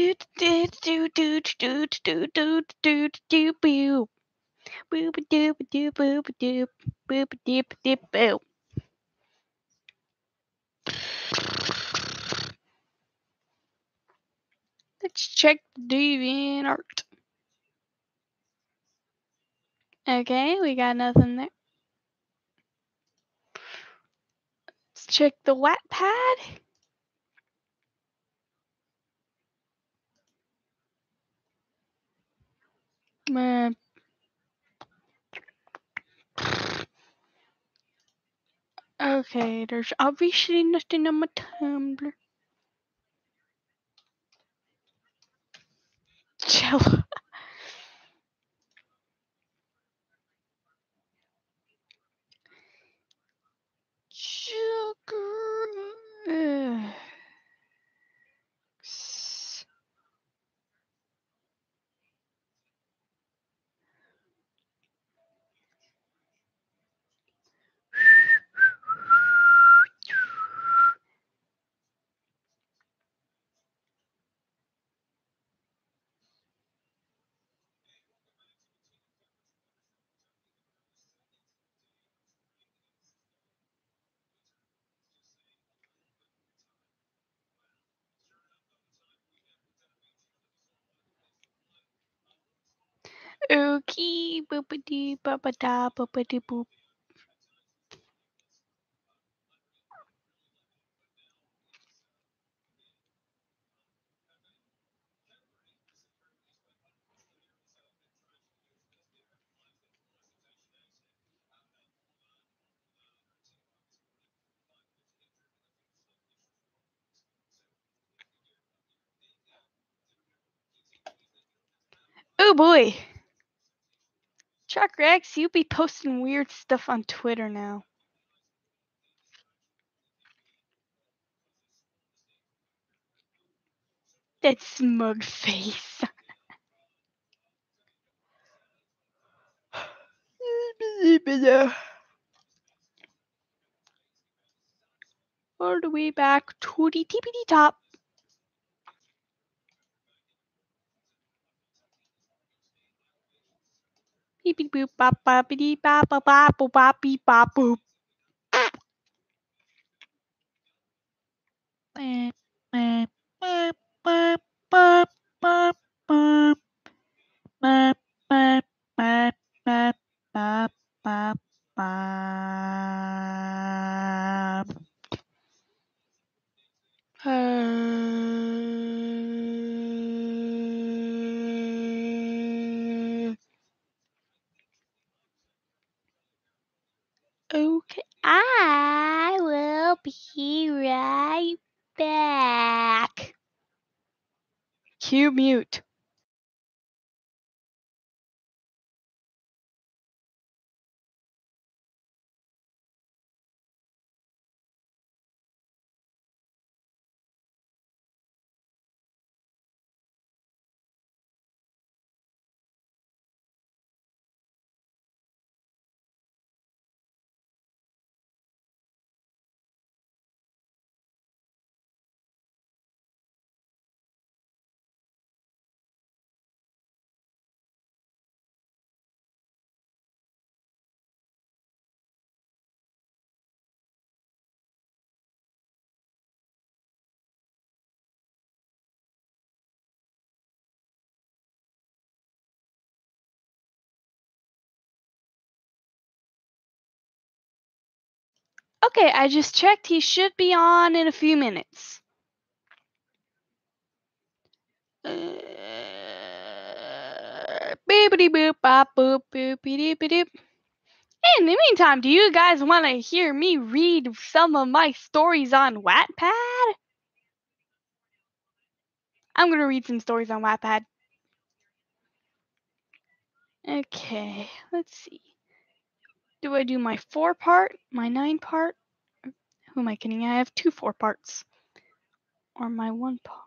Let's check the deviant art. Okay, we got nothing there. Let's check the Wattpad. Okay, there's obviously nothing on my Tumblr. Jello. Sugar. Okay, boopity babada boopity boop. Oh boy. Chuck Rex, you be posting weird stuff on Twitter now. That smug face. All the way back to the tippity top. Beep beep boop bop boppity bop bop bop bop bop beep bop boop. Okay, I will be right back. Cue mute. Okay, I just checked. He should be on in a few minutes. Beepity boop bop boop boopity boop. In the meantime, do you guys want to hear me read some of my stories on Wattpad? I'm going to read some stories on Wattpad. Okay, let's see. Do I do my 4-part, my 9-part? Who am I kidding? I have 2 4-parts. Or my 1-part.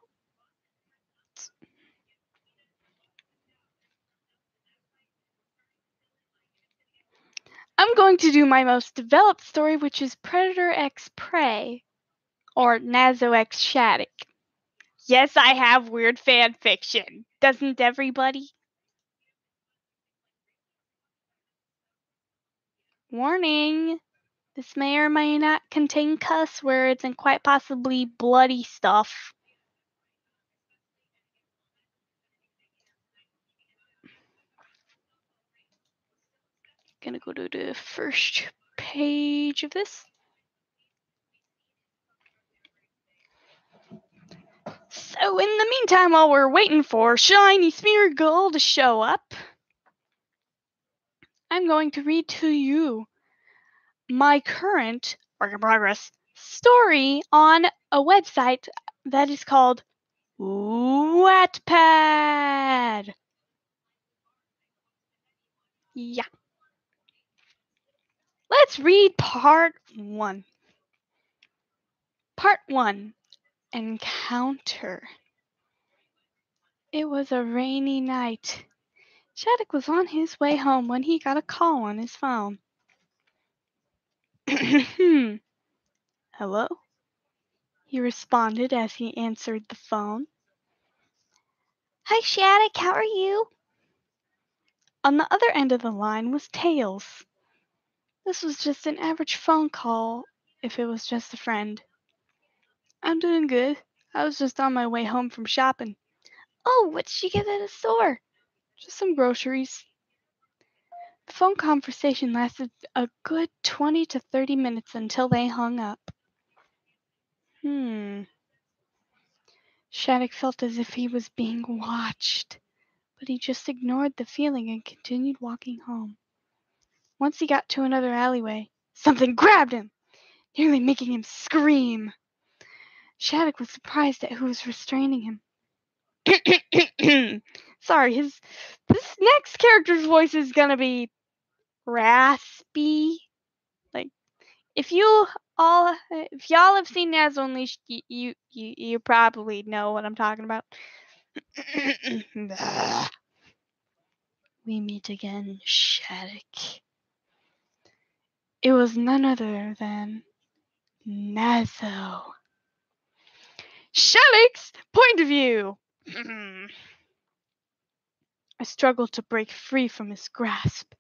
I'm going to do my most developed story, which is Predator x Prey, or Nazo x Shattuck. Yes, I have weird fan fiction. Doesn't everybody? Warning! This may or may not contain cuss words and quite possibly bloody stuff. Gonna go to the first page of this. So in the meantime, while we're waiting for Shiny Smeargle to show up, I'm going to read to you my current work in progress story on a website that is called Wattpad. Yeah. Let's read part 1. Part 1. Encounter. It was a rainy night. Shattuck was on his way home when he got a call on his phone. Hello? He responded as he answered the phone. Hi, Shattuck, how are you? On the other end of the line was Tails. This was just an average phone call if it was just a friend. I'm doing good. I was just on my way home from shopping. Oh, what did you get at the store? Just some groceries. The phone conversation lasted a good 20 to 30 minutes until they hung up. Shattuck felt as if he was being watched, but he just ignored the feeling and continued walking home. Once he got to another alleyway, something grabbed him, nearly making him scream. Shattuck was surprised at who was restraining him. Sorry, this next character's voice is gonna be raspy. Like, if y'all have seen Naz Unleashed, you probably know what I'm talking about. We meet again, Shattuck. It was none other than Nazo. Shattuck's point of view. I struggled to break free from his grasp,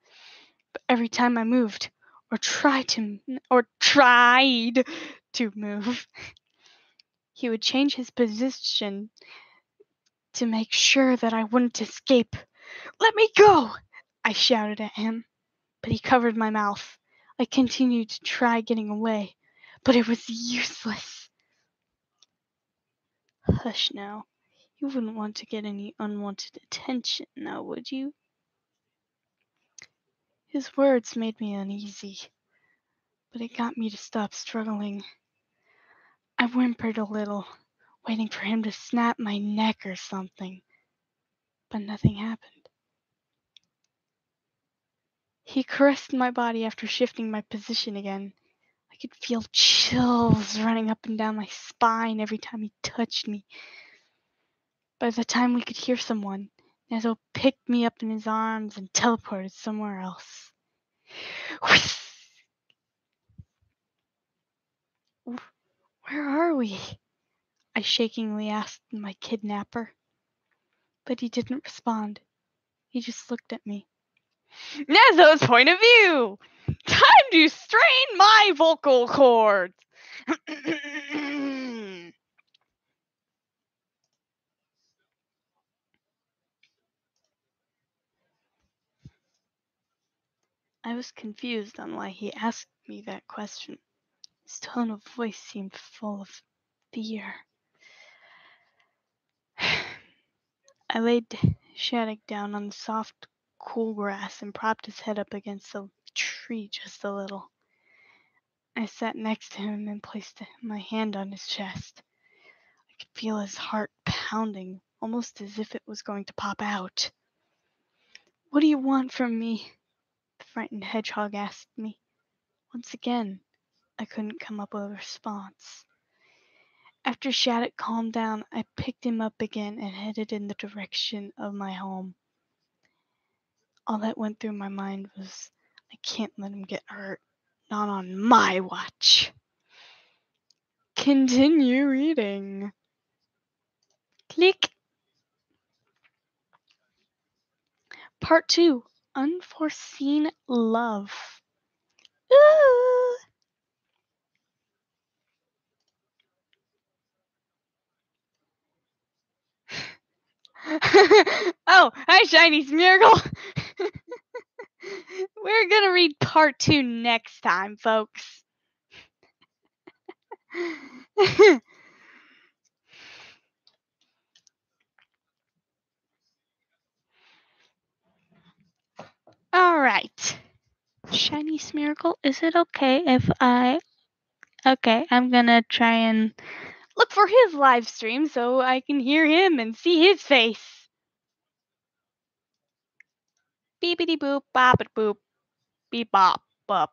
but every time I moved or tried to move, he would change his position to make sure that I wouldn't escape. Let me go! I shouted at him, but he covered my mouth. I continued to try getting away, but it was useless. Hush now. You wouldn't want to get any unwanted attention now, would you? His words made me uneasy, but it got me to stop struggling. I whimpered a little, waiting for him to snap my neck or something, but nothing happened. He caressed my body after shifting my position again. I could feel chills running up and down my spine every time he touched me. By the time we could hear someone, Nazo picked me up in his arms and teleported somewhere else. Where are we? I shakingly asked my kidnapper. But he didn't respond. He just looked at me. Nazo's point of view! Time to strain my vocal cords! I was confused on why he asked me that question. His tone of voice seemed full of fear. I laid Shattuck down on the soft, cool grass and propped his head up against the tree just a little. I sat next to him and placed my hand on his chest. I could feel his heart pounding, almost as if it was going to pop out. What do you want from me? The frightened hedgehog asked me. Once again, I couldn't come up with a response. After Shattuck calmed down, I picked him up again and headed in the direction of my home. All that went through my mind was, I can't let him get hurt. Not on my watch. Continue reading. Click. Part 2. Unforeseen love. Ooh. Oh, hi, Shiny Smeargle. We're gonna read part 2 next time, folks. Alright. Shiny Smeargle, is it okay if Okay, I'm gonna try and look for his live stream so I can hear him and see his face. Beepity boop, boppity boop, beep bop, bop.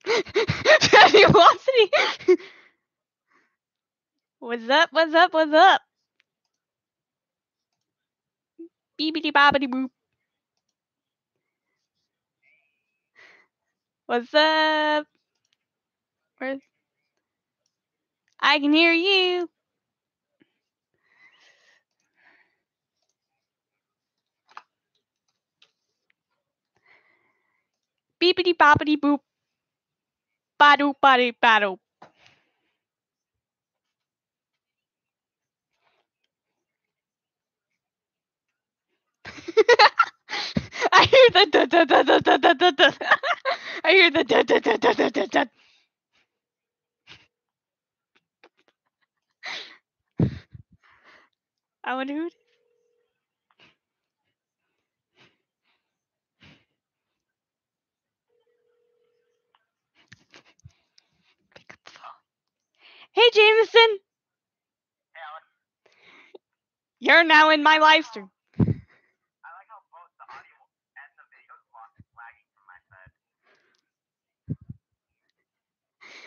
Velocity! What's up, what's up, what's up? Beepity boppity boop. What's up? Where's... I can hear you. Beepity boppity boop. Ba-doop, ba-doop, ba-doop. I hear the da da da da da da da da. I hear the da da da da da da da. I wonder who it is. Pick up the phone. Hey, Jameson. Hey, Alex. You're now in my live stream. I like how both the audio and the video is lagging from my side.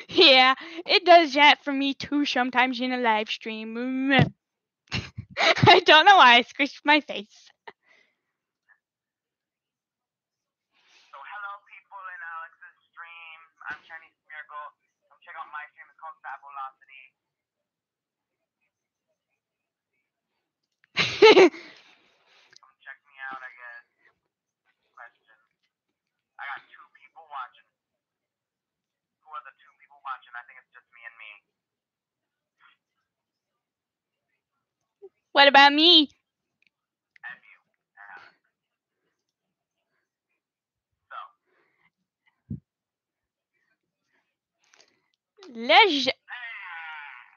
Yeah, it does that for me too sometimes in a live stream. I don't know why I squished my face. So hello people in Alex's stream. I'm Shiny Smeargle. Come check out my stream. It's called Velocity. Come check me out, I guess. Question. I got 2 people watching. Who are the 2 people watching? I think it's just me and me. What about me? And you. And Alex. So.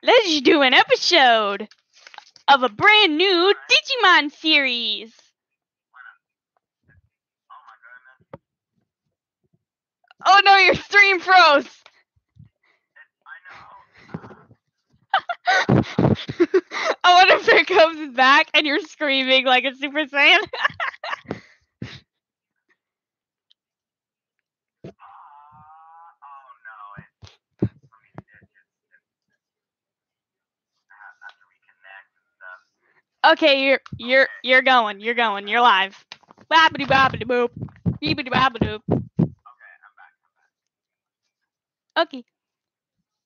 Let's do an episode of a brand new Digimon series. Oh my goodness. Oh no, your stream froze. I know. I wonder if it comes back and you're screaming like a Super Saiyan. Oh no. Let me see. I have to reconnect and stuff. Okay, you're going. You're live. Boppity boppity boop. Beepity boppity boop. Okay, I'm back. Okay.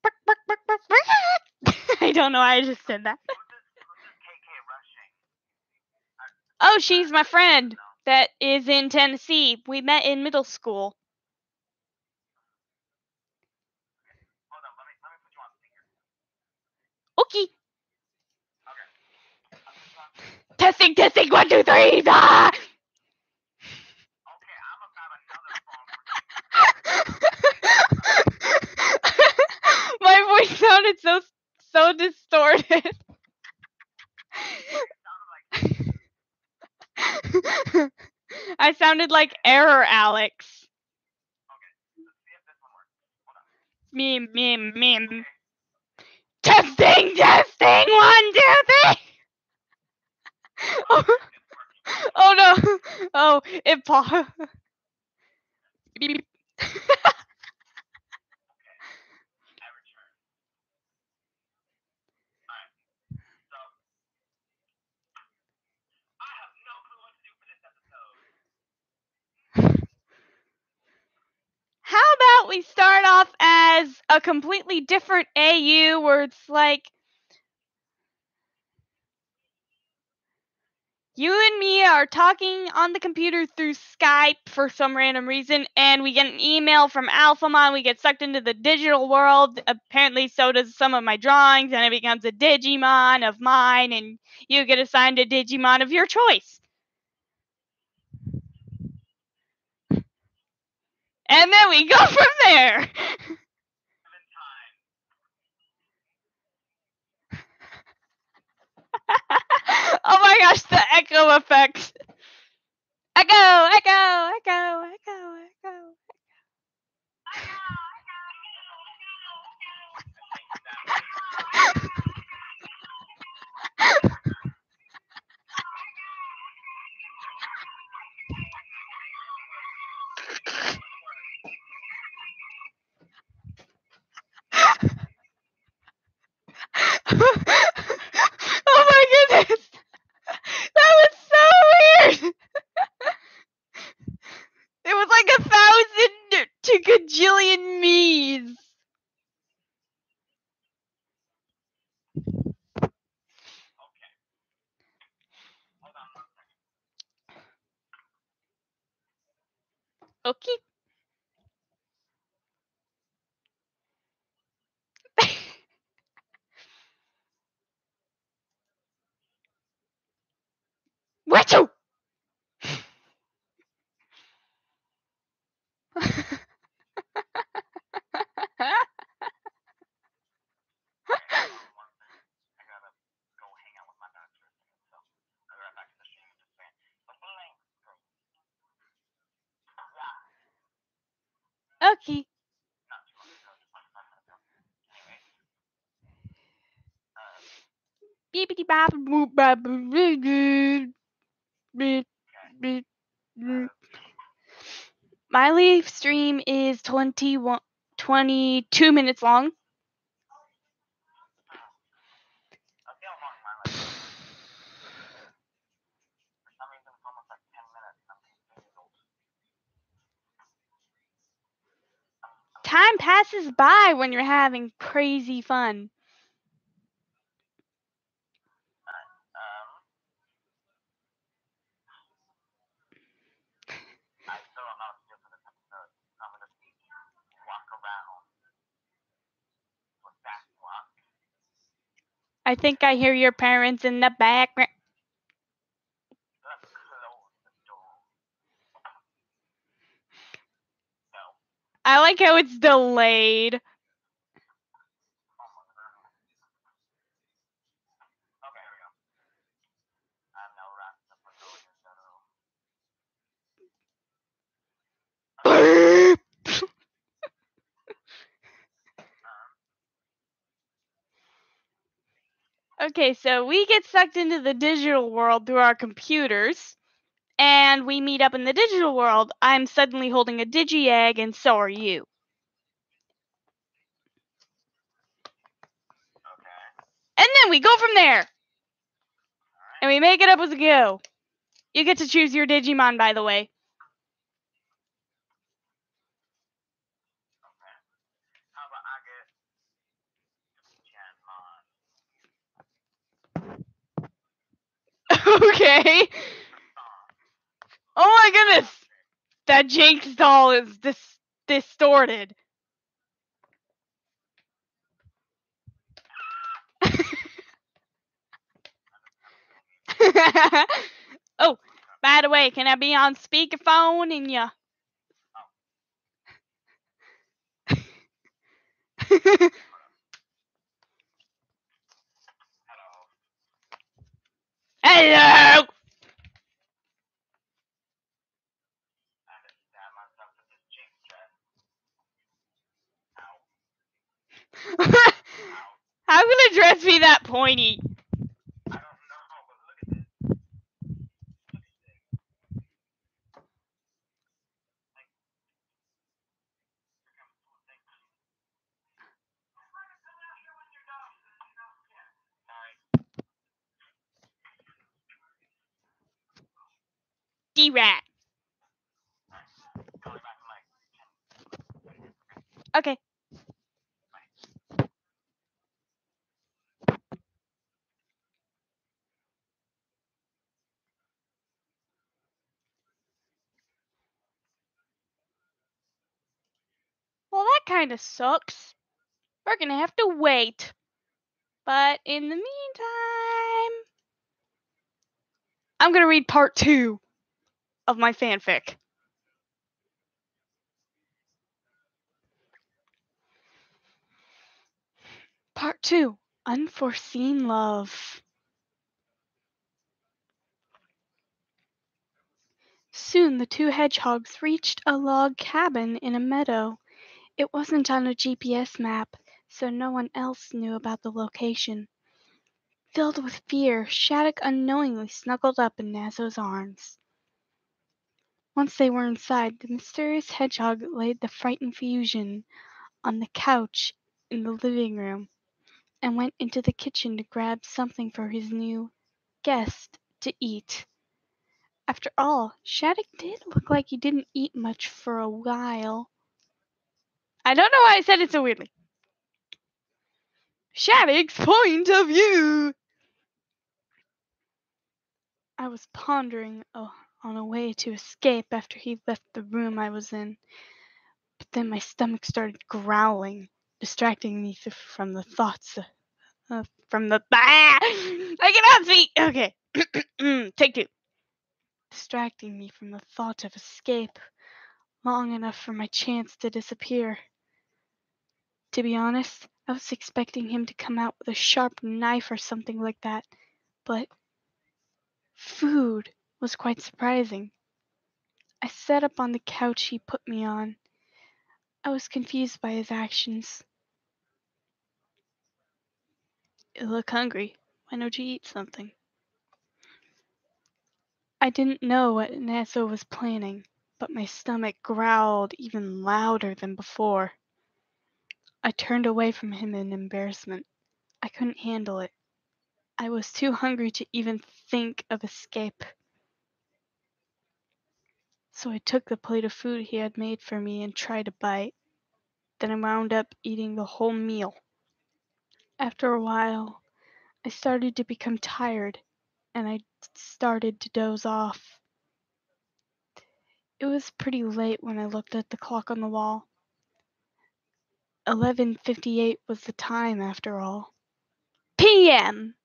Bark, bark, bark, bark, bark. I don't know why I just said that. Who's this KK rushing? Oh, she's my friend that is in Tennessee. We met in middle school. Hold on, let me put you on speaker. Okay. Okay. Testing, testing, 1, 2, 3. Ah! Okay, I'm about another phone. My voice sounded so distorted. I sounded like Error Alex. Okay, let's see if this one works. Hold on. Meme, meme, meme. Okay. Testing, testing, 1, 2, 3. Oh no! Oh, it paused. Beep. I return. Alright. So I have no clue what to do for this episode. How about we start off as a completely different AU where it's like You and me are talking on the computer through Skype for some random reason, and we get an email from Alphamon. We get sucked into the digital world. Apparently, so does some of my drawings, and it becomes a Digimon of mine, and you get assigned a Digimon of your choice. And then we go from there. Oh my gosh, the echo effects. Echo, echo, echo, echo, echo. Oh my goodness. That was so weird. It was like 1,000 to gajillion me's. Okay. Wachoo! Okay. Beepity bop boop bop boop boop boop boop boop. My live stream is 22 minutes long. Time passes by when you're having crazy fun. I think I hear your parents in the background. I like how it's delayed. Okay, so we get sucked into the digital world through our computers, and we meet up in the digital world. I'm suddenly holding a digi-egg, and so are you. And then we go from there. And we make it up as we go. You get to choose your Digimon, by the way. Okay. Oh my goodness. That Jinx doll is distorted. Oh, by the way, can I be on speakerphone and ya? Hello. How can a dress be that pointy? D-rat. Okay. kinda sucks. We're gonna have to wait. But in the meantime, I'm gonna read part 2 of my fanfic. Part 2, Unforeseen Love. Soon the two hedgehogs reached a log cabin in a meadow. It wasn't on a GPS map, so no one else knew about the location. Filled with fear, Shattuck unknowingly snuggled up in Nazo's arms. Once they were inside, the mysterious hedgehog laid the frightened fusion on the couch in the living room and went into the kitchen to grab something for his new guest to eat. After all, Shattuck did look like he didn't eat much for a while. I don't know why I said it so weirdly. Shattuck's point of view. I was pondering on a way to escape after he left the room I was in, but then my stomach started growling, distracting me from the thoughts from the I cannot speak. Okay, take 2. Distracting me from the thought of escape long enough for my chance to disappear. To be honest, I was expecting him to come out with a sharp knife or something like that, but food was quite surprising. I sat up on the couch he put me on. I was confused by his actions. You look hungry. Why don't you eat something? I didn't know what Naso was planning, but my stomach growled even louder than before. I turned away from him in embarrassment. I couldn't handle it. I was too hungry to even think of escape. So I took the plate of food he had made for me and tried a bite. Then I wound up eating the whole meal. After a while, I started to become tired, and I started to doze off. It was pretty late when I looked at the clock on the wall. 11:58 was the time, after all. PM!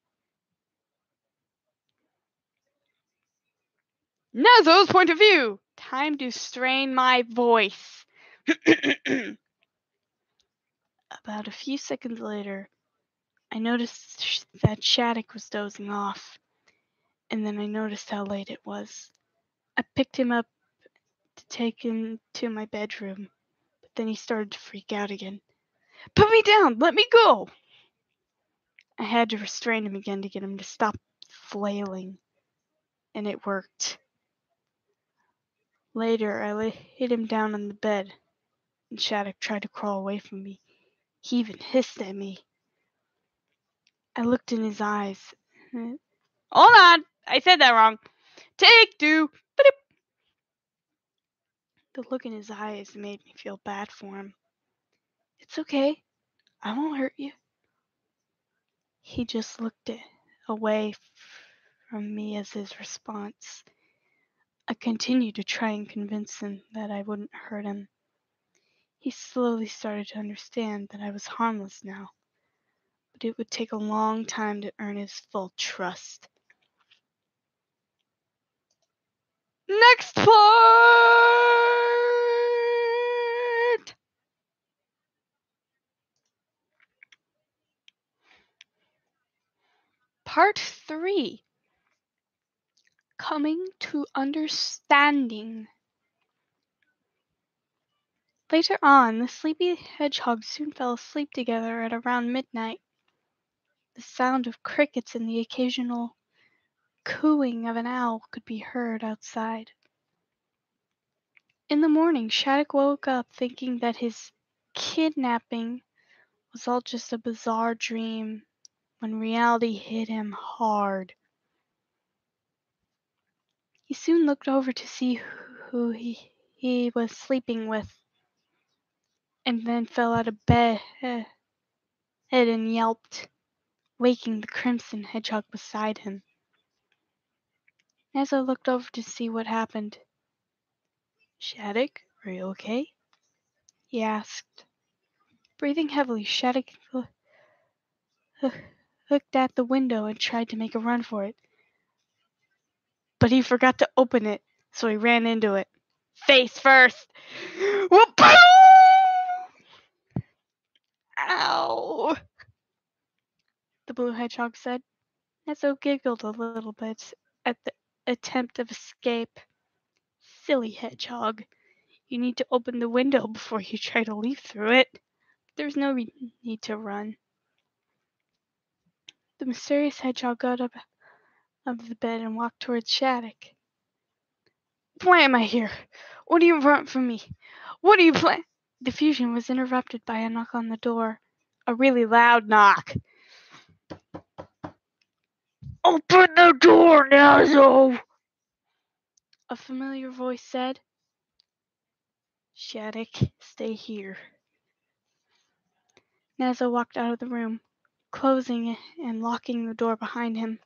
Nazo's point of view! Time to strain my voice. About a few seconds later, I noticed that Shattuck was dozing off, and then I noticed how late it was. I picked him up to take him to my bedroom, but then he started to freak out again. Put me down! Let me go! I had to restrain him again to get him to stop flailing, and it worked. Later, I laid him down on the bed, and Shattuck tried to crawl away from me. He even hissed at me. I looked in his eyes. Hold on! I said that wrong. Take 2. The look in his eyes made me feel bad for him. It's okay. I won't hurt you. He just looked away from me as his response. I continued to try and convince him that I wouldn't hurt him. He slowly started to understand that I was harmless now, but it would take a long time to earn his full trust. Next part! Part 3. Coming to Understanding. Later on, the sleepy hedgehogs soon fell asleep together at around midnight. The sound of crickets and the occasional cooing of an owl could be heard outside. In the morning, Shattuck woke up thinking that his kidnapping was all just a bizarre dream, when reality hit him hard. He soon looked over to see who he was sleeping with, and then fell out of bed and yelped, waking the crimson hedgehog beside him. As I looked over to see what happened, Shattuck, are you okay? He asked. Breathing heavily, Shattuck looked at the window and tried to make a run for it. But he forgot to open it, so he ran into it. Face first! Whoop-boom! Ow! The blue hedgehog said. Nezo giggled a little bit at the attempt of escape. Silly hedgehog. You need to open the window before you try to leap through it. There's no need to run. The mysterious hedgehog got up of the bed and walked towards Shattuck. Why am I here? What do you want from me? What do you plan? The fusion was interrupted by a knock on the door. A really loud knock. Open the door, Nazo! A familiar voice said. Shattuck, stay here. Nazo walked out of the room, closing and locking the door behind him.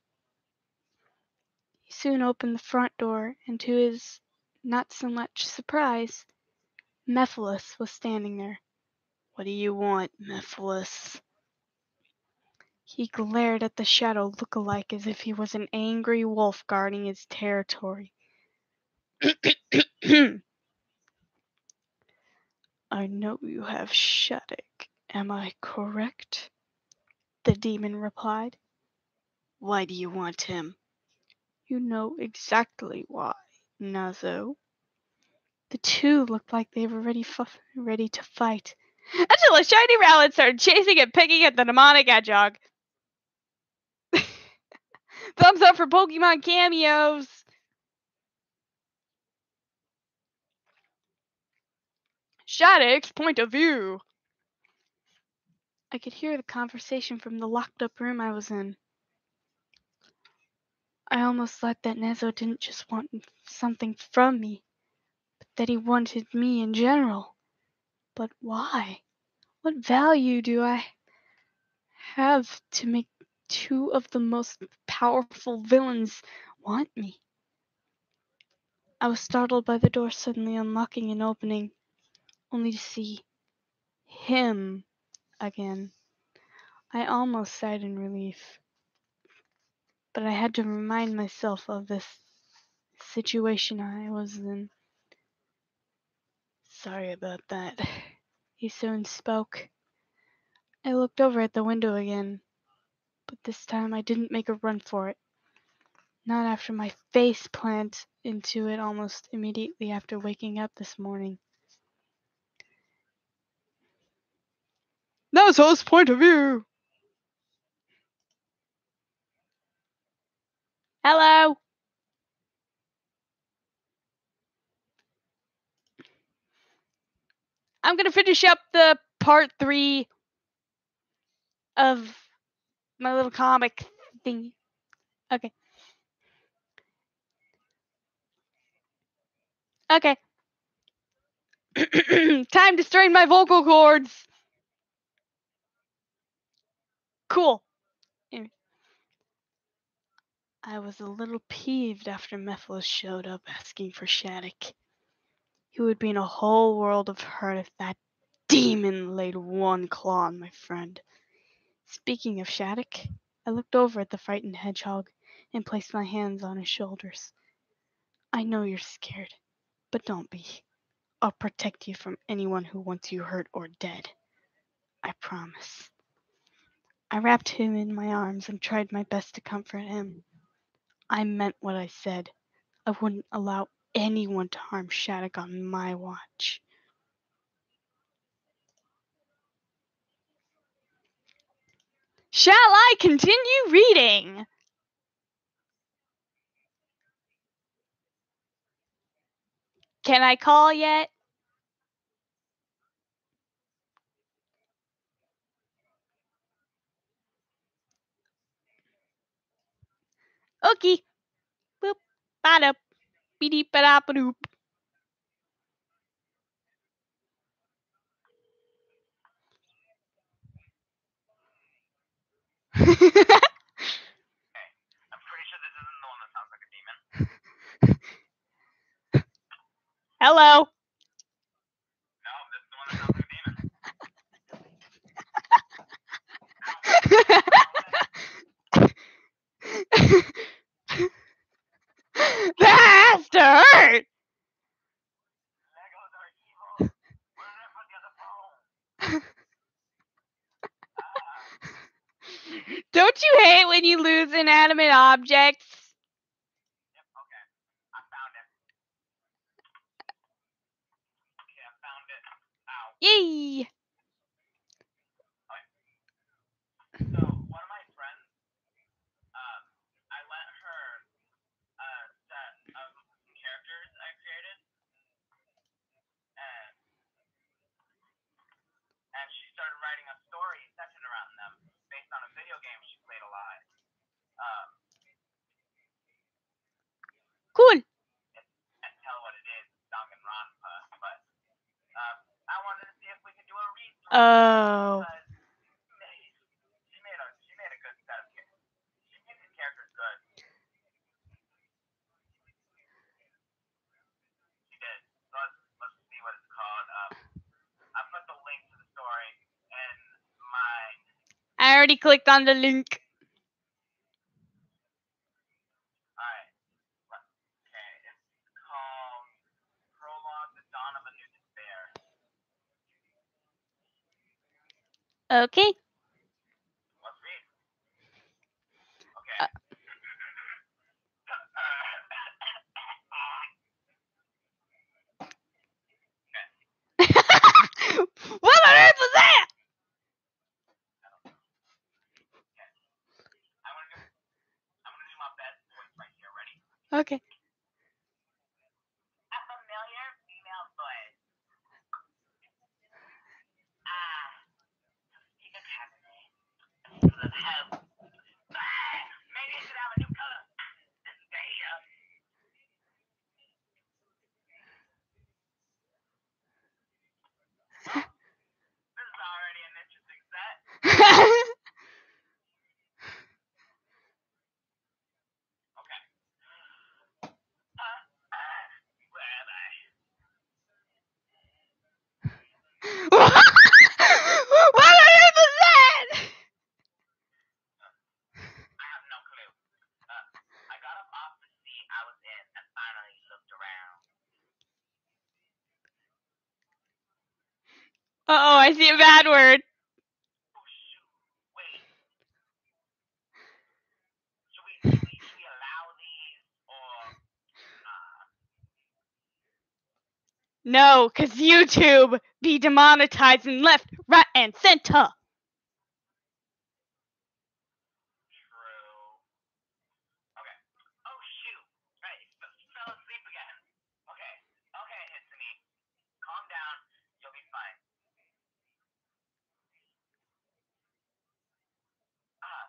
He soon opened the front door, and to his not so much surprise, Mephiles was standing there. What do you want, Mephiles? He glared at the shadow look-alike as if he was an angry wolf guarding his territory. I know you have Shattuck, am I correct? The demon replied. Why do you want him? You know exactly why, Nazo. The two looked like they were ready to fight. Until a shiny rowlet started chasing and picking at the demonic hedgehog. Thumbs up for Pokemon cameos! Shattuck's point of view. I could hear the conversation from the locked-up room I was in. I almost thought that Nezo didn't just want something from me, but that he wanted me in general. But why? What value do I have to make two of the most powerful villains want me? I was startled by the door suddenly unlocking and opening, only to see him again. I almost sighed in relief, but I had to remind myself of this situation I was in. Sorry about that, he soon spoke. I looked over at the window again, but this time I didn't make a run for it. Not after my face planted into it almost immediately after waking up this morning. Nazo's point of view. Hello. I'm gonna finish up the part 3 of my little comic thing. Okay. Okay. Time to strain my vocal cords. Cool. I was a little peeved after Mephiles showed up asking for Shattuck. He would be in a whole world of hurt if that demon laid one claw on my friend. Speaking of Shattuck, I looked over at the frightened hedgehog and placed my hands on his shoulders. I know you're scared, but don't be. I'll protect you from anyone who wants you hurt or dead. I promise. I wrapped him in my arms and tried my best to comfort him. I meant what I said. I wouldn't allow anyone to harm Shattuck on my watch. Shall I continue reading? Can I call yet? Okay. Boop. Ba-da. Beep-ba-da-ba-doop. I'm pretty sure this isn't the one that sounds like a demon. Hello. No, this is the one that sounds like a demon. Don't you hate when you lose inanimate objects? Yep, okay. I found it. Okay, I found it. Ow. Yay! So, one of my friends, I let her a set of some characters I created, and she started writing a story centered around them based on a video game she played a lot. Cool. Can't tell what it is, Danganronpa, but I wanted to see if we could do a read through. Oh. She made a good set of characters. She made the characters good. She did. So let's see what it's called. I put the link to the story in my. I already clicked on the link. Alright. Okay. It's called Prologue: The Dawn of a New Despair. Okay. Let's read. Okay. What on earth was that? I'm gonna do my best voice right here. Ready? Okay. A familiar female voice. Speak a cabinet. Full of help. Maybe it should have a new color. Despair. Well, this is already an interesting set. Okay. Where am I? What on earth was that? I have no clue. I got up off the seat I was in and finally looked around. Uh-oh, I see a bad word. Oh shoot! Wait. Should we allow these or? No, 'cause YouTube be demonetizing left, right, and center. True. Okay. Oh shoot! Right, fell asleep again. Okay. Okay, Hitsune. Calm down. You'll be fine.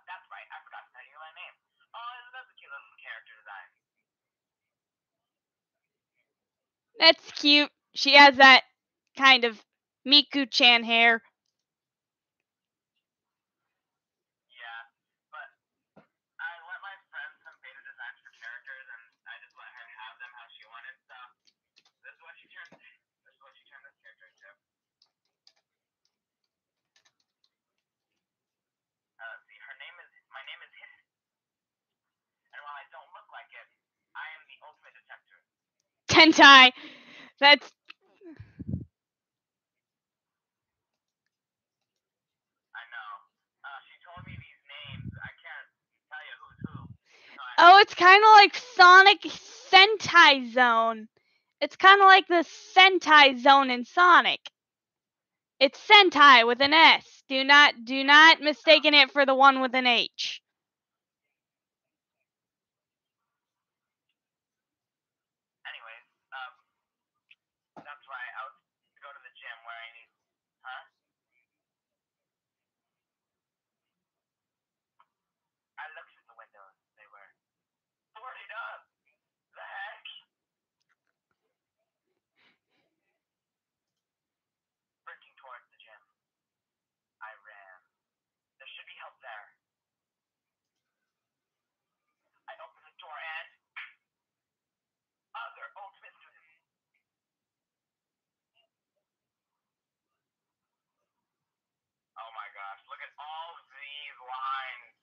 That's right. I forgot to tell you my name. Oh, that's a cute little character design. That's cute. She has that kind of Miku-chan hair. Yeah, but I let my friend some beta designs for characters, and I just let her have them how she wanted. So this is what she turned. This is what she turned this character into. See, my name is Hit, and while I don't look like it, I am the ultimate detective. Tentai. That's. I know. She told me these names. I can't tell you who's who. Oh, it's kind of like Sonic Sentai Zone. It's kind of like the Sentai Zone in Sonic. It's Sentai with an S. Do not mistaken it for the one with an H. Anyways, that's right. I was to go to the gym where I need. Huh? I looked through the windows. They were boarded up. The heck? Sprinting towards the gym. I ran. There should be help there. I opened the door and other ultimate students. Oh my gosh! Look at all these lines.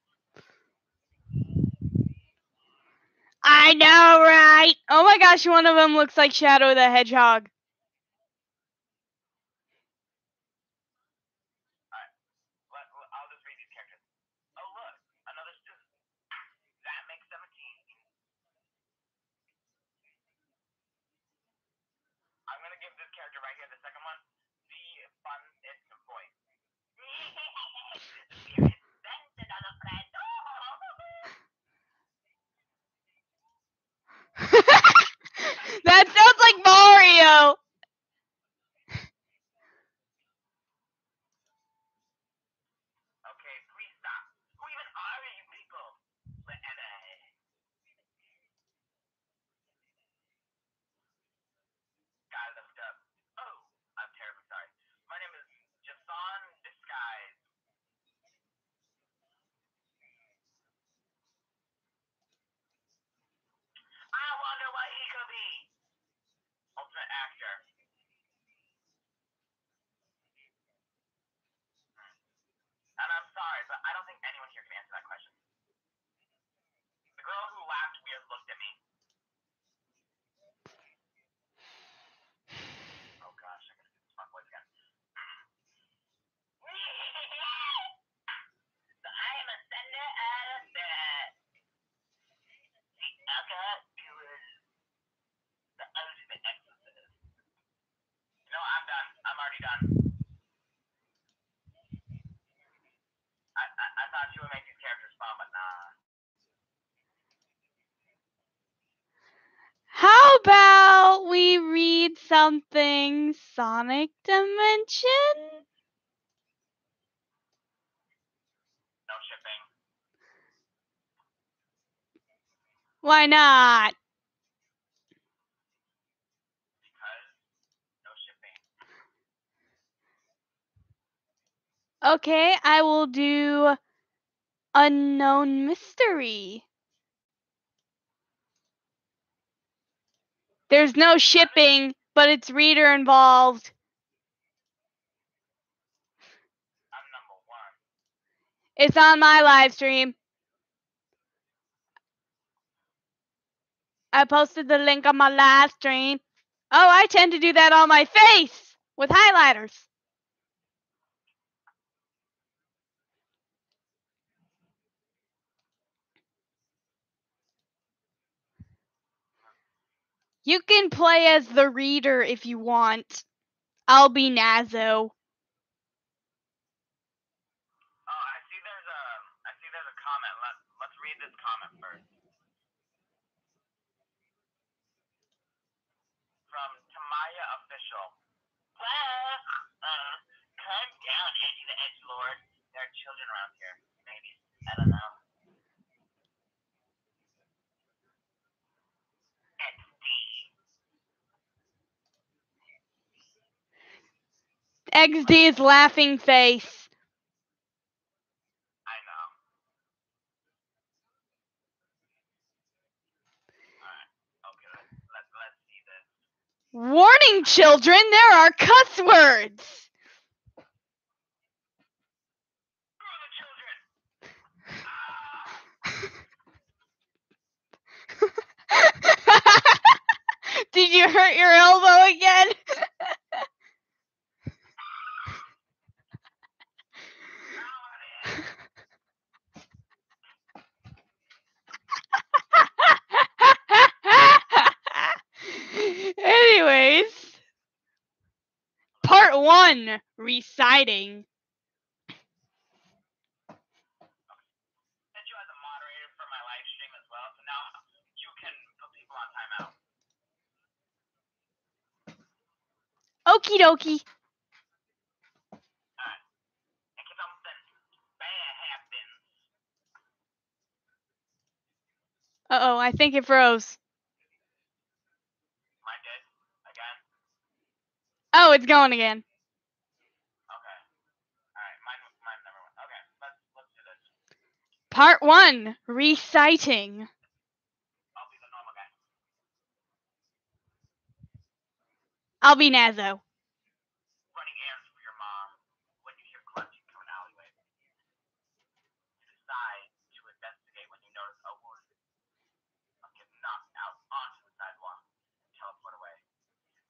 I know, right? Oh my gosh, one of them looks like Shadow the Hedgehog. Alright, I'll just read these characters. Oh look, character right here, the second one, the funnest voice. Spirit sent another friend. That sounds like Mario. Okay, please stop. Who even are you people? God, I looked up. Oh, I'm terribly sorry. My name is Jason Disguise. I wonder what he could be. Ultimate actor. And I'm sorry, but I don't think anyone here can answer that question. The girl who laughed weird looked at me. Oh gosh, I gotta do this smart voice again. So I am a sender out of bed. The alcohol was the ultimate exorcist. No, I'm done. I'm already done. I thought you would make these characters fun, but nah. How about we read something Sonic Dimension? No shipping. Why not? Because no shipping. Okay, I will do Unknown Mystery. There's no shipping, but it's reader involved. I'm number one. It's on my live stream. I posted the link on my live stream. Oh, I tend to do that on my face with highlighters. You can play as the reader if you want. I'll be Nazo. Oh, I see there's a comment. Let's read this comment first. From Tamaya Official. Calm down, Edgy the Edgelord. There are children around here. Maybe. I don't know. XD. XD is laughing face. I know. Alright. Okay, let's see this. Warning, children, there are cuss words. Who are the children? Did you hurt your elbow again? Anyways, part 1, reciting. Set you as a moderator for my live stream as well, so now you can put people on timeout. Okie dokie. Alright. In case something bad happens. Uh-oh, I think it froze. Mine did? Again? Oh, it's going again. Okay. Alright, mine never went. Okay, let's do this. Part 1, reciting. I'll be the normal guy. I'll be Nazo. Running errands for your mom. When you hear clutching from an alleyway. You decide to investigate when you notice a wound. Get knocked out onto the sidewalk and teleport away.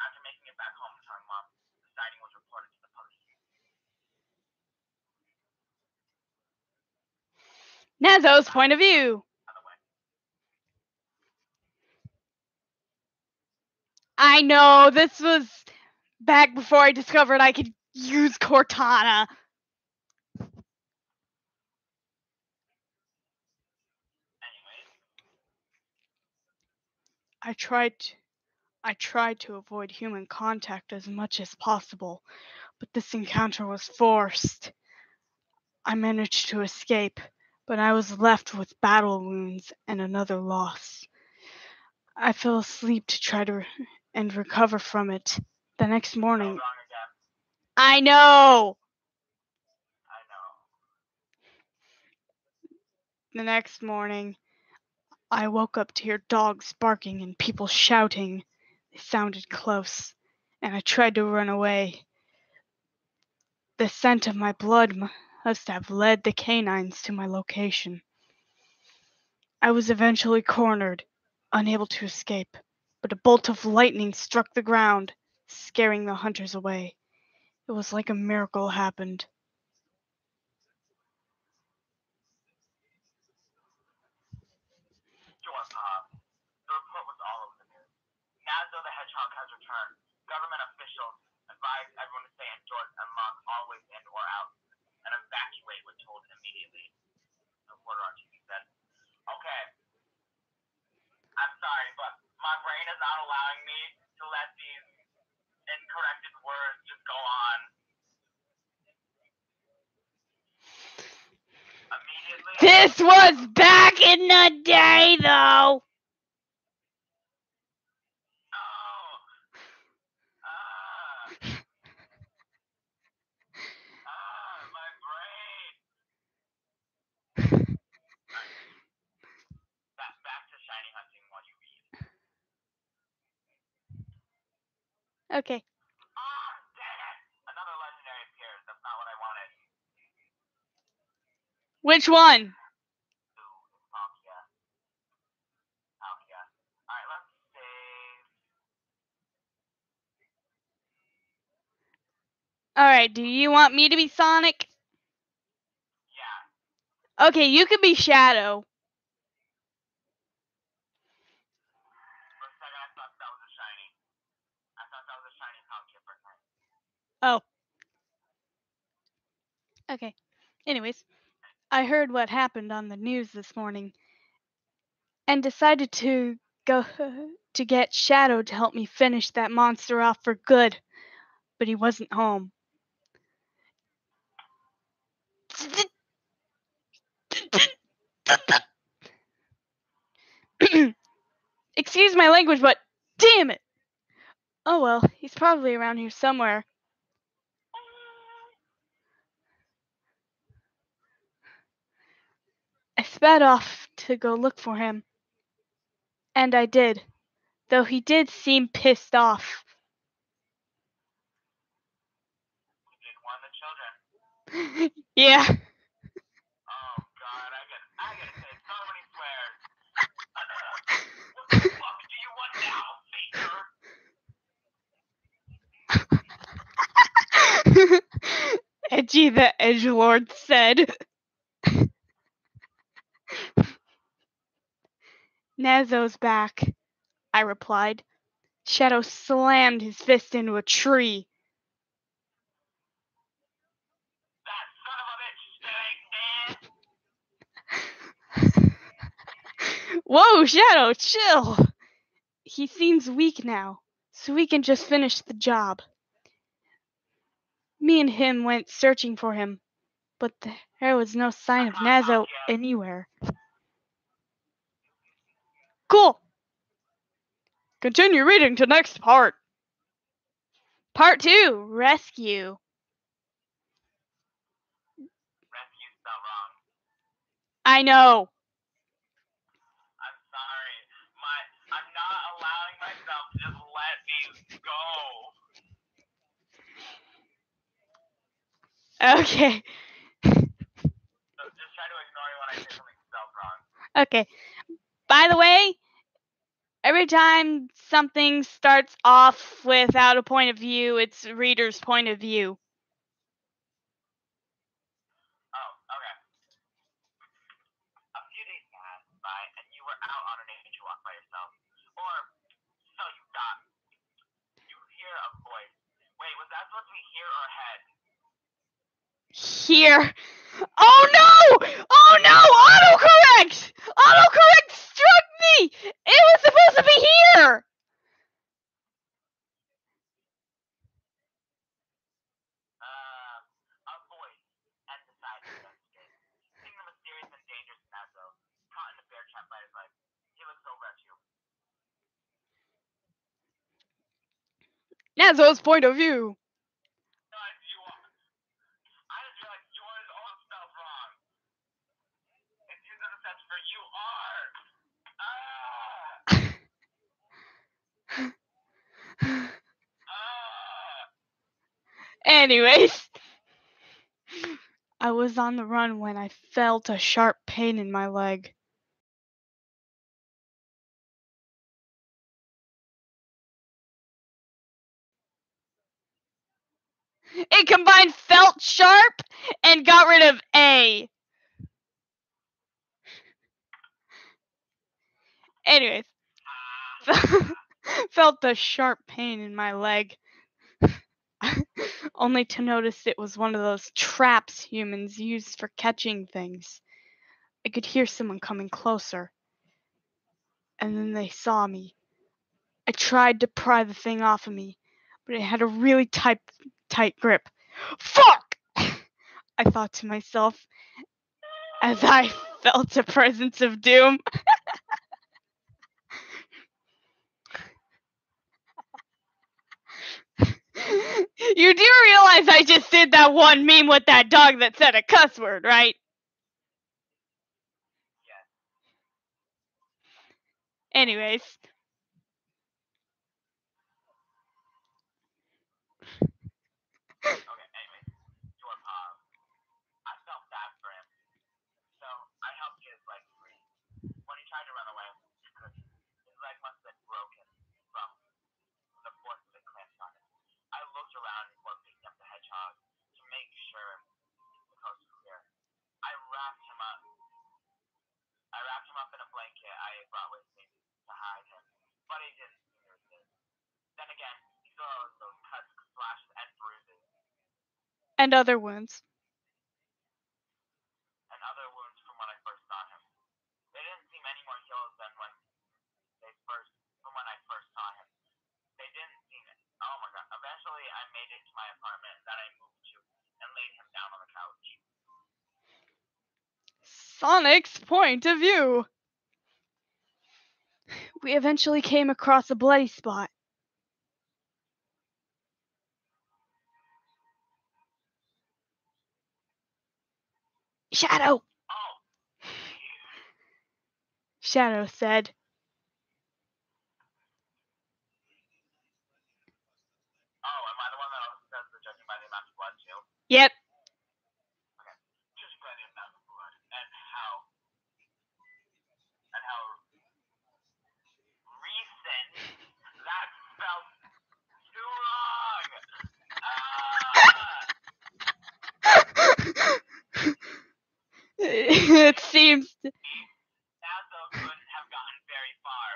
After making it back home and telling mom, the sighting was reported to the police. Nazo's point of view. I know, this was Back before I discovered I could use Cortana. Anyways, I tried to avoid human contact as much as possible, but this encounter was forced. I managed to escape, but I was left with battle wounds and another loss. I fell asleep to try to recover from it. The next spelled morning, wrong again. I know. I know. The next morning, I woke up to hear dogs barking and people shouting. They sounded close, and I tried to run away. The scent of my blood must have led the canines to my location. I was eventually cornered, unable to escape, but a bolt of lightning struck the ground, scaring the hunters away. It was like a miracle happened. Sure, Pop. The report was all over the news. Nazdo the Hedgehog has returned. Government officials advised everyone to stay indoors and lock always in or out, and evacuate when told immediately. The reporter on TV said, "Okay, I'm sorry, but my brain is not allowing me to let these incorrected words just go on." Immediately, This was back in the day, though. oh, my brain. Alright, back to shiny hunting while you read. Okay. Ah, dang it! Another legendary appears. That's not what I wanted. Which one? Ooh, it's Palkia. Palkia. Alright, let's save. Alright, do you want me to be Sonic? Yeah. Okay, you could be Shadow. For a second, I thought that was a shiny. I thought that was a shiny Palkia for a second. Oh. Okay. Anyways, I heard what happened on the news this morning and decided to go to get Shadow to help me finish that monster off for good, but he wasn't home. Excuse my language, but damn it! Oh well, he's probably around here somewhere. I sped off to go look for him. And I did, though he did seem pissed off. We did warn the children. Yeah. Oh god, I gotta say so many swears. What the fuck do you want now, Faker? Edgy the Edgelord said. Nazo's back, I replied. Shadow slammed his fist into a tree. That son of a bitch still ain't dead. Whoa, Shadow, chill. He seems weak now, so we can just finish the job. Me and him went searching for him, but there was no sign of Nazo anywhere. Cool. Continue reading to next part. Part 2, Rescue. Rescue spelled wrong. I know. I'm sorry. I'm not allowing myself to just let these go. Okay. So just try to ignore me when I say something spelled wrong. Okay. By the way, every time something starts off without a point of view, it's reader's point of view. Oh, okay. A few days passed by and you were out on a nature walk by yourself. Or so you thought. You hear a voice supposed to be here or head. Here. Oh no! Oh no! Autocorrect! Autocorrect struck me! It was supposed to be here! A voice at the side of the escape. Seeing the mysterious and dangerous Nazo, caught in a bear trap by his life. He looks over at you. Nazo's point of view. I just realized yours all spelled wrong. It's used as a sense for you are. Anyways, I was on the run when I felt a sharp pain in my leg. It combined felt sharp and got rid of A. Anyways, felt a sharp pain in my leg. Only to notice it was one of those traps humans use for catching things. I could hear someone coming closer. And then they saw me. I tried to pry the thing off of me, but it had a really tight grip. Fuck! I thought to myself as I felt a presence of doom. You do realize I just did that one meme with that dog that said a cuss word, right? Yes. Anyways. Okay, anyways. Your paw. I felt bad for him. So I helped get his leg free. When he tried to run away, his leg must have been broken from the force of the clamped on it. I looked around before picking up the hedgehog to make sure the coast was clear. I wrapped him up in a blanket I brought with me to hide him, but he didn't seem to resist. Then again, he still has those cuts, slashes, and bruises. And other wounds. And other wounds from when I first saw him. They didn't seem any more healed than when I first saw him. They didn't seem it. Oh my god. Eventually I made it to my apartment that I moved to and laid him down on the couch. Sonic's point of view. We eventually came across a bloody spot. Shadow! Oh! Shadow said. Oh, am I the one that also says the judging by the amount of blood too? Yep. Okay. Judging by the amount of blood and how recent that felt too long! It seems. Nazo couldn't have gotten very far.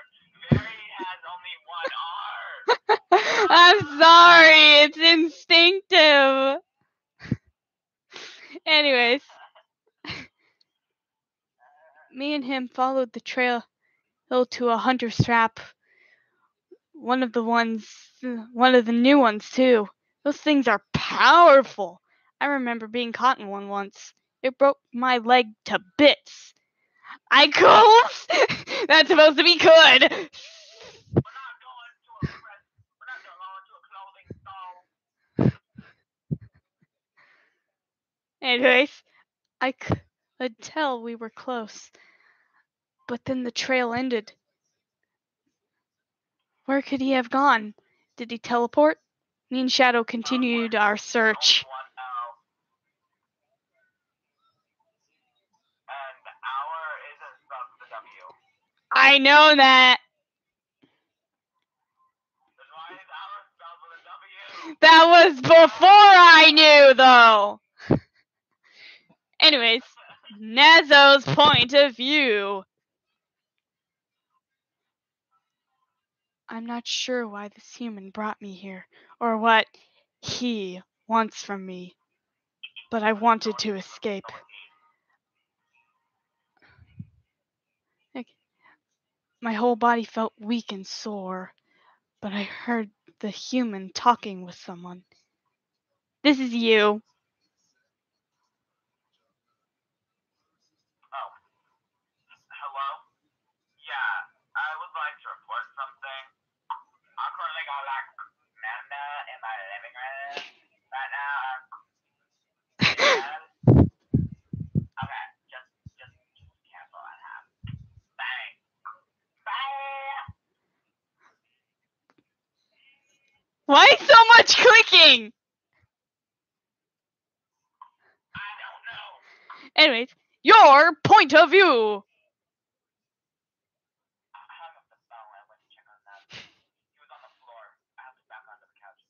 Very has only one arm! I'm sorry, it's instinctive. Anyways, me and him followed the trail to a hunter's trap. One of the new ones too. Those things are powerful. I remember being caught in one once. It broke my leg to bits. I goes? That's supposed to be good. We're not going to a clothing store. Anyways, I could tell we were close. But then the trail ended. Where could he have gone? Did he teleport? Me and Shadow continued our search. And our isn't spelled with a W. I know that. Then why is our spelled with a W? That was before I knew, though. Anyways, Nazo's point of view. I'm not sure why this human brought me here, or what he wants from me, but I wanted to escape. My whole body felt weak and sore, but I heard the human talking with someone. This is you. Oh, hello? Yeah, I would like to report something. I currently got like Amanda in my living room right now. Okay, just careful at half. Bang. Bang. Why so much clicking? I don't know. Anyways, your point of view. I hung up the phone and went to check on that. He was on the floor. I have to back onto the couch.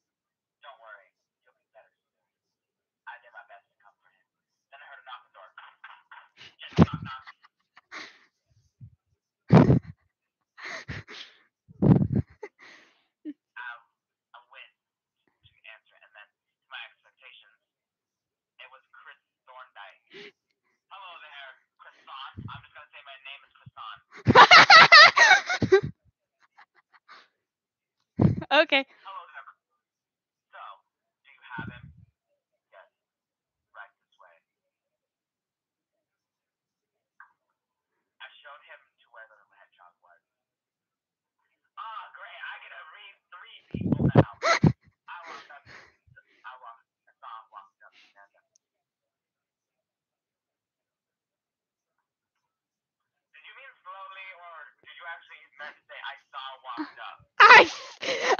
Don't worry, you'll be better soon. I did my best to comfort him. Then I heard a knock on the door. Just knock, knock. I went to answer, and then, to my expectations, it was Chris Thorndike. Hello there, Croissant. I'm just gonna say my name is Croissant. Okay. Hello there. So, do you have him? Yes. Right this way. I showed him to where the hedgehog was. Ah, great. I get to read 3 people now. I walked up. I saw him walked up. Did you mean slowly, or did you actually meant to say I saw walked up?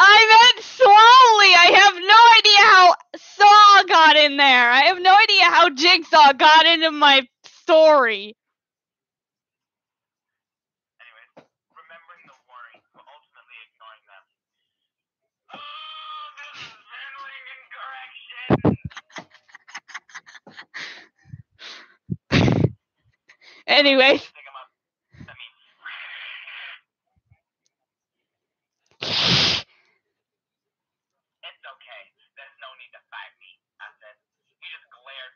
I meant slowly. I have no idea how Saw got in there. I have no idea how Jigsaw got into my story. Anyways, remembering the warning, but ultimately ignoring them. Oh, this is handling incorrection. Anyway. Pick him up. That means. It's okay. There's no need to fight me. I said. He just glared.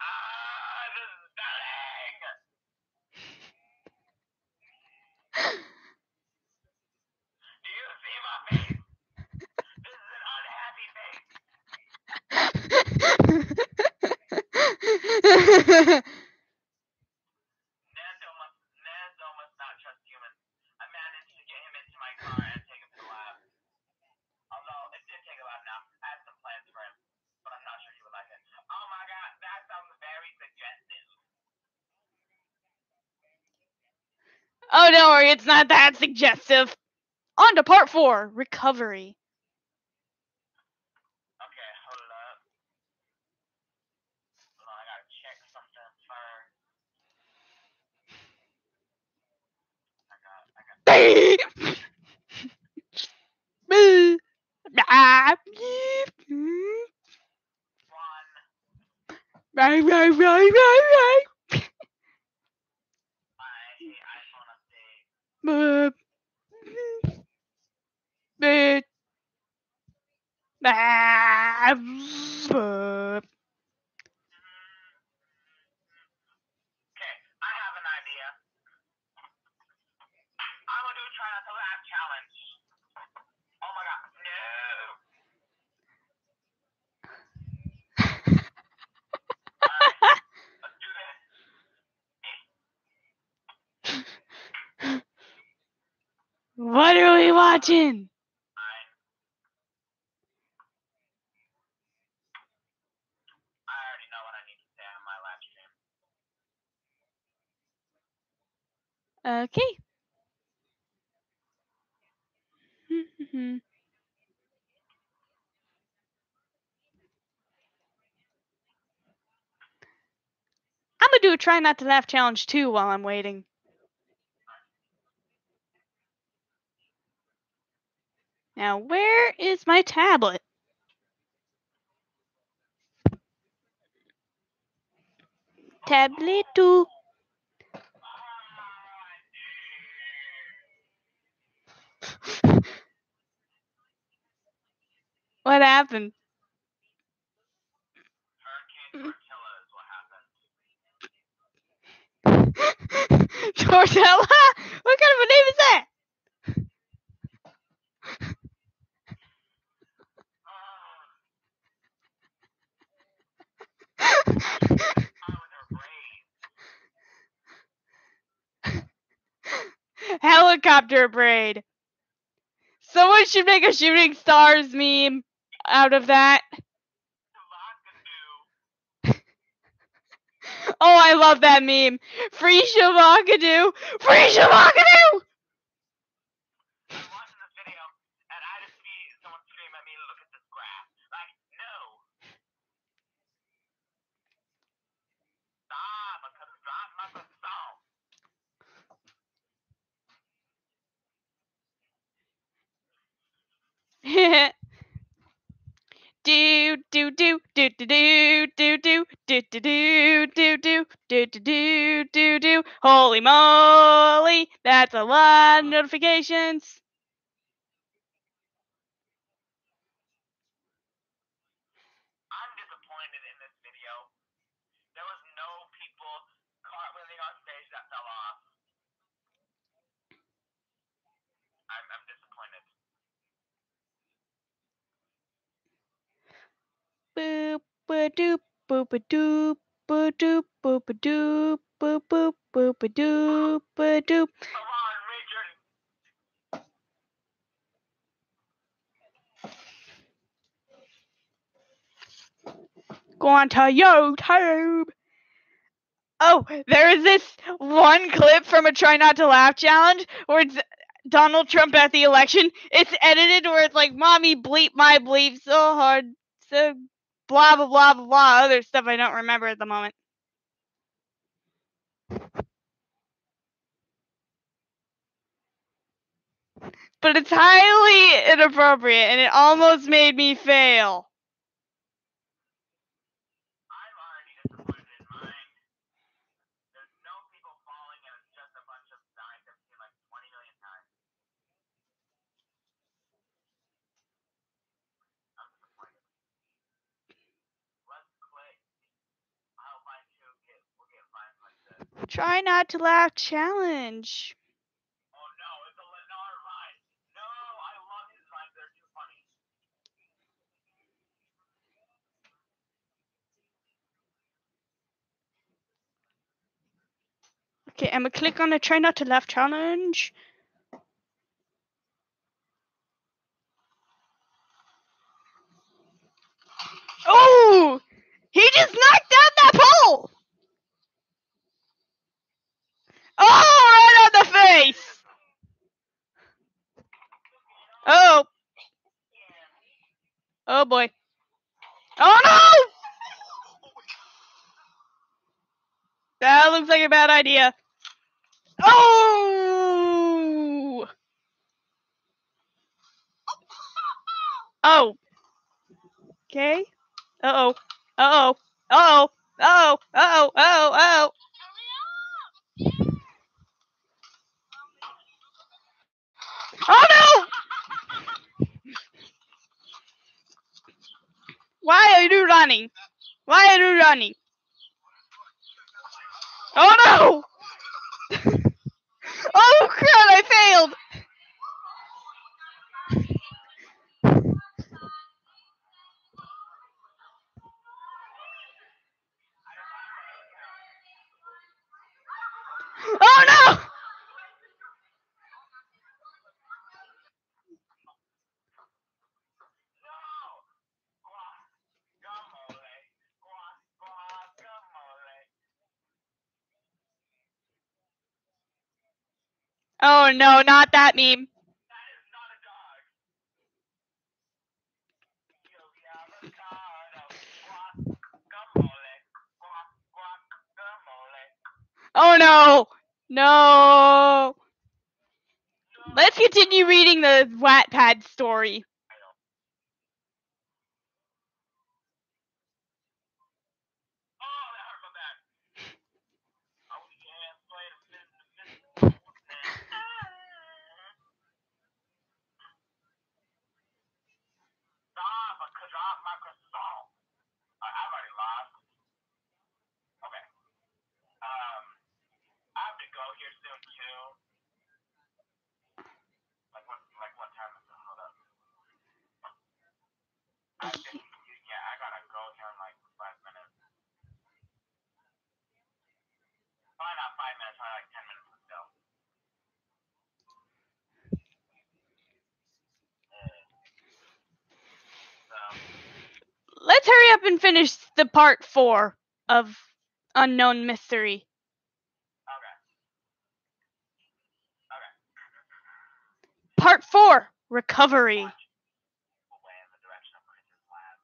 Ah, this is stunning. Do you see my face? This is an unhappy face. Nezo must not trust humans. I managed to get him into my car and take him to the lab. Although it did take a while now. I had some plans for him, but I'm not sure he would like it. Oh my god, that sounds very suggestive. Oh, don't worry, it's not that suggestive. On to part 4, recovery. Okay, hold up. Hold on, I gotta check something first. iPhone update. Okay, I have an idea. I'm gonna do a try not to laugh challenge. Oh my god, no! Alright, let's do this. What are we watching? I already know what I need to say on my live stream. Okay. I'm gonna do a try not to laugh challenge too while I'm waiting. Now, where is my tablet? Tablet 2. What happened? Hurricane Tortilla is what happened. Tortella? What kind of a name is that? Helicopter braid. Someone should make a shooting stars meme out of that. Oh, I love that meme. Free Shavakadu! Free Shavakadu! I was watching this video and I just see someone scream at me, look at this graph. Like, no. Stop, because it's not the song. Do do do do do do do do do do do do do do do do do. Holy moly, that's a lot of notifications. I'm disappointed in this video. There was no people cartwheeling on stage that fell off. I'm disappointed. Boop ba doop boop a doop ba doop boop a doop boop boop boop a doop ba doop. Come on, Richard. Go on to YouTube. Oh, there is this one clip from a Try Not to Laugh challenge where it's Donald Trump at the election. It's edited where it's like, "Mommy, bleep my bleep so hard." So, blah, blah, blah, blah, blah. Other stuff I don't remember at the moment. But it's highly inappropriate and it almost made me fail. I'm already disappointed in mine. There's no people falling and it's just a bunch of signs I've seen like 20 million times. I'm disappointed. Let's click. I hope I too will get vibes like this. Try Not to Laugh challenge. Oh no, it's a Lennar vibe. No, I love his vibes. They're too funny. Okay, I'm gonna click on the Try Not to Laugh challenge. Oh! He just knocked down that pole! Oh, right on the face! Oh. Oh boy. Oh no! That looks like a bad idea. Oh! Oh. Okay. Uh-oh. Uh-oh. Uh-oh. Uh-oh. Uh-oh. Uh-oh. Uh-oh. Oh no! Why are you running? Why are you running? Oh no! Oh crap, I failed! Oh no! Oh no, not that meme. That is not a dog. Oh no! No! Let's continue reading the Wattpad story. drop my crystal. I've already lost. Okay. I have to go here soon too. Like what time is it? Hold up. I gotta go here in like 5 minutes. Probably not 5 minutes, probably like 10 minutes still. Let's hurry up and finish the part 4 of Unknown Mystery. Okay. Part 4, Recovery. Away in the direction of Chris's lab,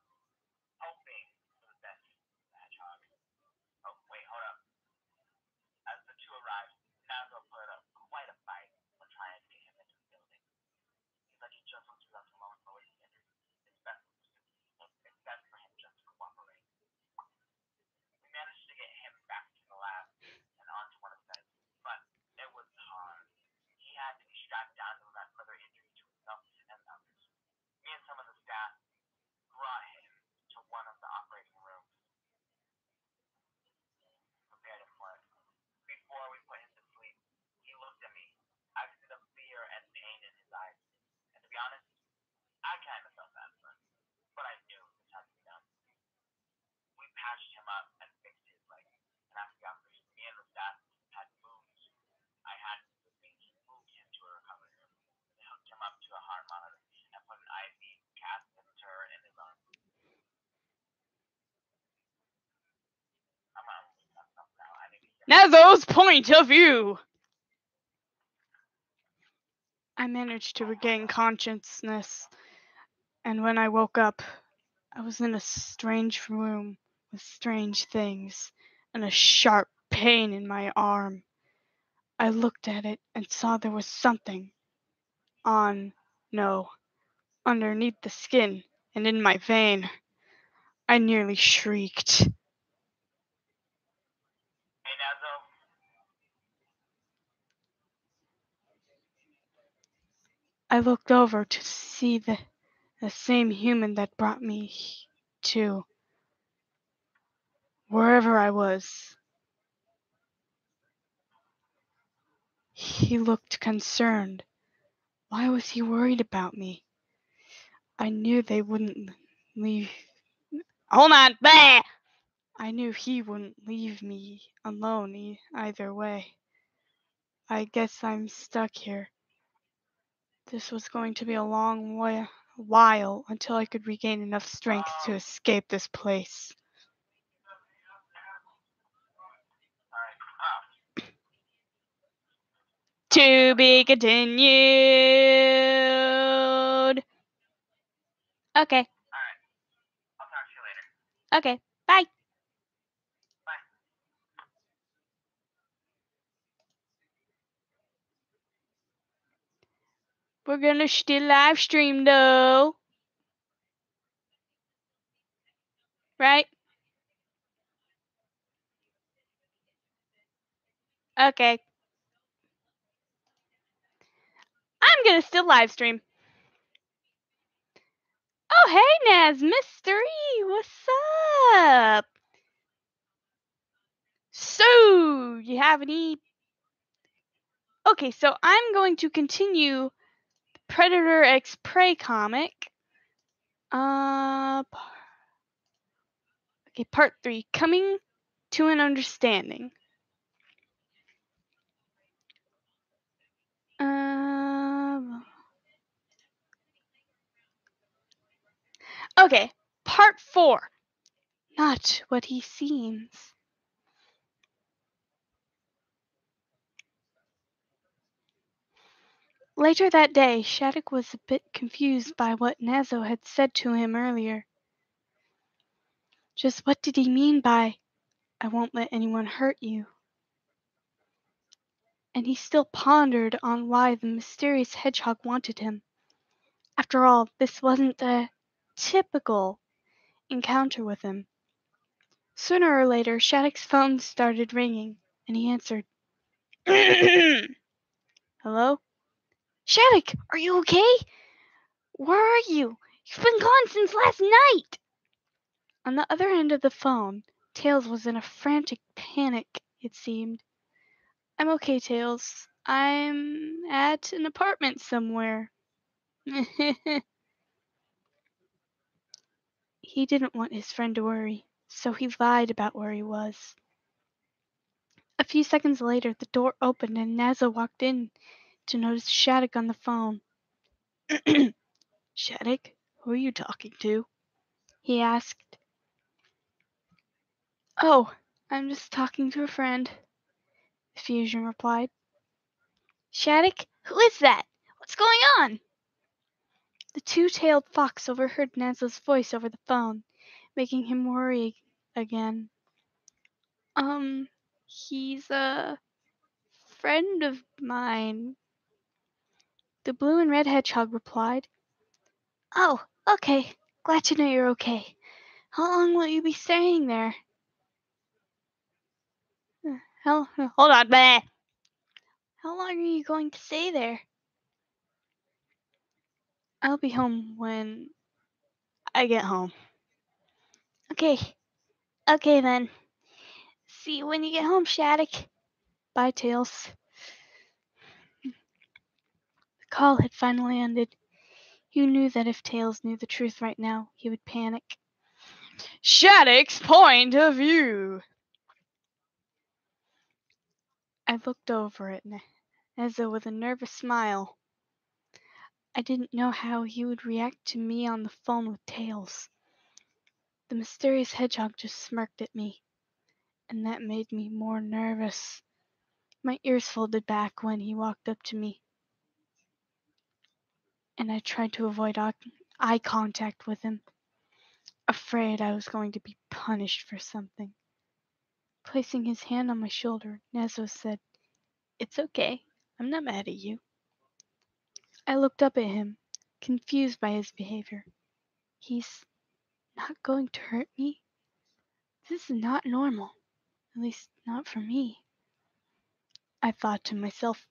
hoping for the best hedgehog. Oh, wait, hold up. As the two arrived, Nazo put up quite a fight when trying to get him into the building. He's like he just wants to be left alone for what he entered. It's best for him just to cooperate. We managed to get him back to the lab and onto one of the beds, but it was hard. He had to be strapped down to prevent further injury to himself and others. Me and some of the staff brought him to one of the operating rooms. Prepared him for it. Before we put him to sleep, he looked at me. I could see the fear and pain in his eyes. And to be honest, I kind of felt bad for him. But I knew this had to be done. We patched him up and fixed his leg. And after the operation, me and the staff had moved. I had moved him to a recovery room. They hooked him up to a heart monitor and put an IV catheter in his arm. Nazo's point of view. I managed to regain consciousness, and when I woke up, I was in a strange room with strange things and a sharp pain in my arm. I looked at it and saw there was something underneath the skin and in my vein. I nearly shrieked. Hey, Nazo. I looked over to see the same human that brought me to wherever I was. He looked concerned. Why was he worried about me? I knew they wouldn't leave. Hold on, bah! I knew he wouldn't leave me alone either way. I guess I'm stuck here. This was going to be a long while until I could regain enough strength to escape this place. To be continued. Okay. Alright. I'll talk to you later. Okay. Bye. Bye. We're gonna still live stream though. Right? Okay. I'm gonna still live stream. Oh, hey, Naz Mystery. What's up? So, you have any? Okay, so I'm going to continue Predator X Prey comic. Okay, part 3, Coming to an Understanding. Okay, part 4, Not What He Seems. Later that day, Shattuck was a bit confused by what Nazo had said to him earlier. Just what did he mean by, I won't let anyone hurt you? And he still pondered on why the mysterious hedgehog wanted him. After all, this wasn't a typical encounter with him. Sooner or later, Shattuck's phone started ringing, and he answered. Hello? Shattuck, are you okay? Where are you? You've been gone since last night! On the other end of the phone, Tails was in a frantic panic, it seemed. I'm okay, Tails. I'm at an apartment somewhere. He didn't want his friend to worry, so he lied about where he was. A few seconds later, the door opened and Nazo walked in to notice Shattuck on the phone. Shattuck, who are you talking to? He asked. Oh, I'm just talking to a friend, Fusion replied. Shattuck, who is that? What's going on? The two-tailed fox overheard Nazo's voice over the phone, making him worry again. He's a friend of mine, the blue and red hedgehog replied. Oh, okay. Glad to know you're okay. How long will you be staying there? Hold on, bleh. How long are you going to stay there? I'll be home when I get home. Okay. Okay then. See you when you get home, Shattuck. Bye, Tails. The call had finally ended. You knew that if Tails knew the truth right now, he would panic. Shattuck's point of view. I looked over at Nezza with a nervous smile. I didn't know how he would react to me on the phone with Tails. The mysterious hedgehog just smirked at me, and that made me more nervous. My ears folded back when he walked up to me, and I tried to avoid eye contact with him, afraid I was going to be punished for something. Placing his hand on my shoulder, Nezzo said, It's okay. I'm not mad at you. I looked up at him, confused by his behavior. He's not going to hurt me? This is not normal. At least, not for me. I thought to myself.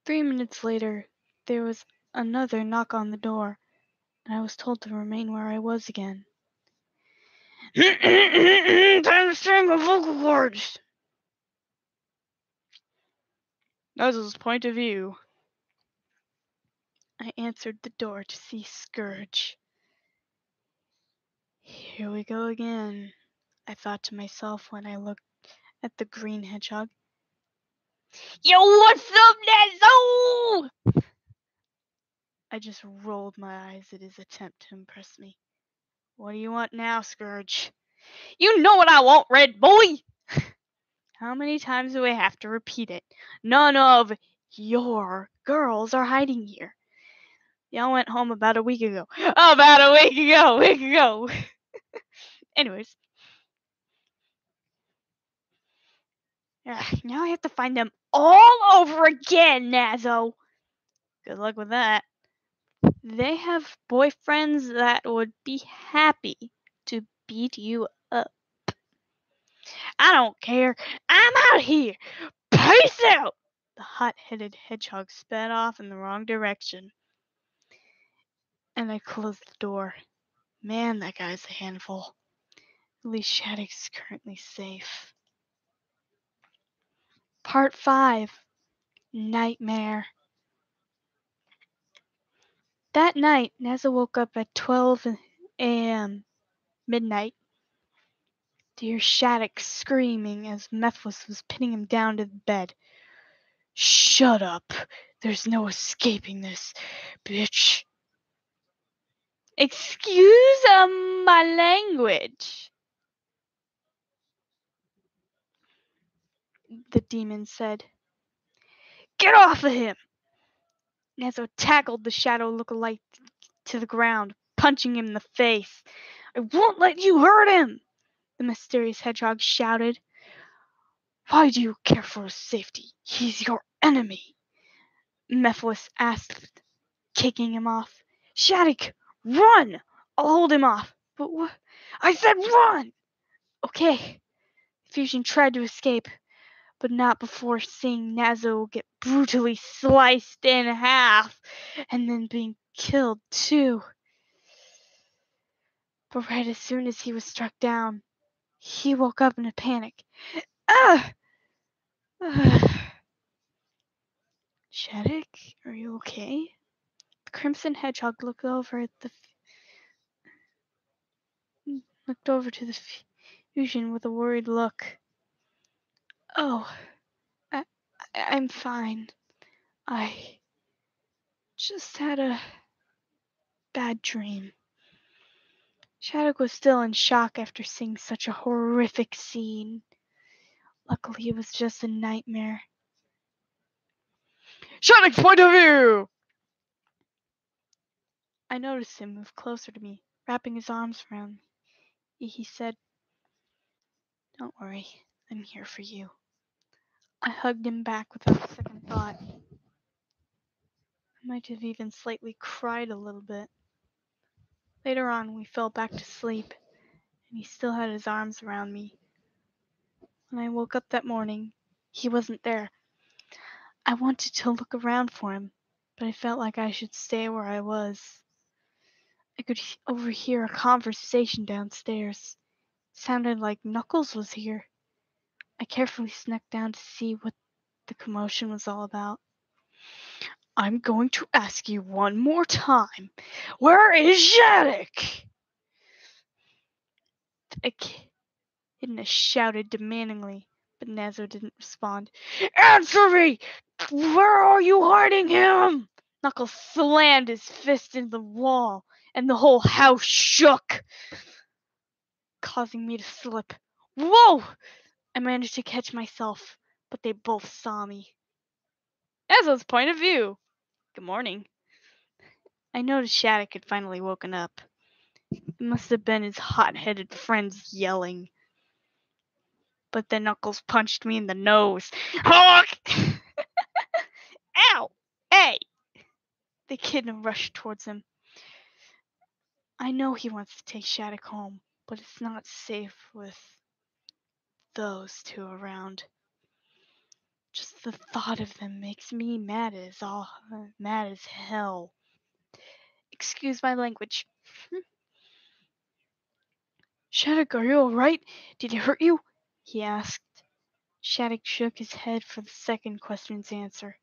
3 minutes later, there was another knock on the door, and I was told to remain where I was again. Time to string my vocal cords! Nuzzle's point of view. I answered the door to see Scourge. Here we go again, I thought to myself when I looked at the green hedgehog. Yo, what's up, Nezzo? I just rolled my eyes at his attempt to impress me. What do you want now, Scourge? You know what I want, Red Boy! How many times do I have to repeat it? None of your girls are hiding here. Y'all went home about a week ago. About a week ago. Anyways. Now I have to find them all over again, Nazzo. Good luck with that. They have boyfriends that would be happy to beat you up. I don't care. I'm out here. Peace out! The hot-headed hedgehog sped off in the wrong direction. And I closed the door. Man, that guy's a handful. At least Shattuck's currently safe. Part 5. Nightmare. That night, Nazza woke up at 12 a.m. midnight. To hear Shattuck screaming as Mephiles was pinning him down to the bed. Shut up. There's no escaping this, bitch. Excuse my language, the demon said. Get off of him! Nezzo tackled the shadow lookalike to the ground, punching him in the face. I won't let you hurt him! The mysterious hedgehog shouted. Why do you care for his safety? He's your enemy, Mephiles asked, kicking him off. Shattuck, run! I'll hold him off. But what? I said run! Okay. Fusion tried to escape, but not before seeing Nazzo get brutally sliced in half and then being killed too. But right as soon as he was struck down, he woke up in a panic. Ah! Shattuck, are you okay? The Crimson Hedgehog looked over to the fusion with a worried look. Oh, I'm fine. I just had a bad dream. Shattuck was still in shock after seeing such a horrific scene. Luckily, it was just a nightmare. Shattuck's point of view! I noticed him move closer to me, wrapping his arms around me. He said, "Don't worry, I'm here for you." I hugged him back without a second thought. I might have even slightly cried a little bit. Later on, we fell back to sleep, and he still had his arms around me. When I woke up that morning, he wasn't there. I wanted to look around for him, but I felt like I should stay where I was. I could overhear a conversation downstairs. It sounded like Knuckles was here. I carefully snuck down to see what the commotion was all about. "I'm going to ask you one more time. Where is Shattuck?" Echidna shouted demandingly, but Nazo didn't respond. "Answer me! Where are you hiding him?" Knuckles slammed his fist into the wall, and the whole house shook, causing me to slip. Whoa! I managed to catch myself, but they both saw me. Nazo's point of view. Good morning. I noticed Shattuck had finally woken up. It must have been his hot-headed friends yelling. But then Knuckles punched me in the nose. Honk! Ow! Hey! The kid rushed towards him. I know he wants to take Shattuck home, but it's not safe with those two around. Just the thought of them makes me mad as hell. Excuse my language. Shattuck, are you alright? Did it hurt you? He asked. Shattuck shook his head for the second question's answer.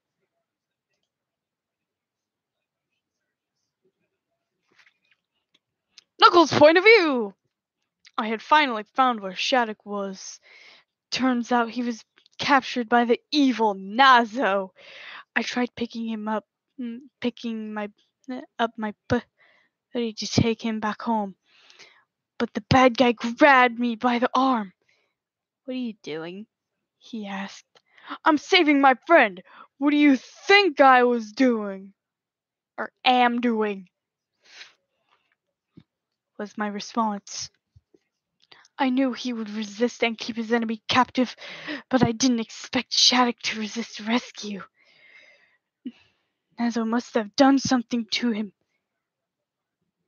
Knuckles' point of view! I had finally found where Shattuck was. Turns out he was captured by the evil Nazo. I tried picking my buddy to take him back home, but the bad guy grabbed me by the arm. "What are you doing?" he asked. "I'm saving my friend. What do you think I was doing? Or am doing?" was my response. I knew he would resist and keep his enemy captive, but I didn't expect Shattuck to resist rescue. Nazo must have done something to him.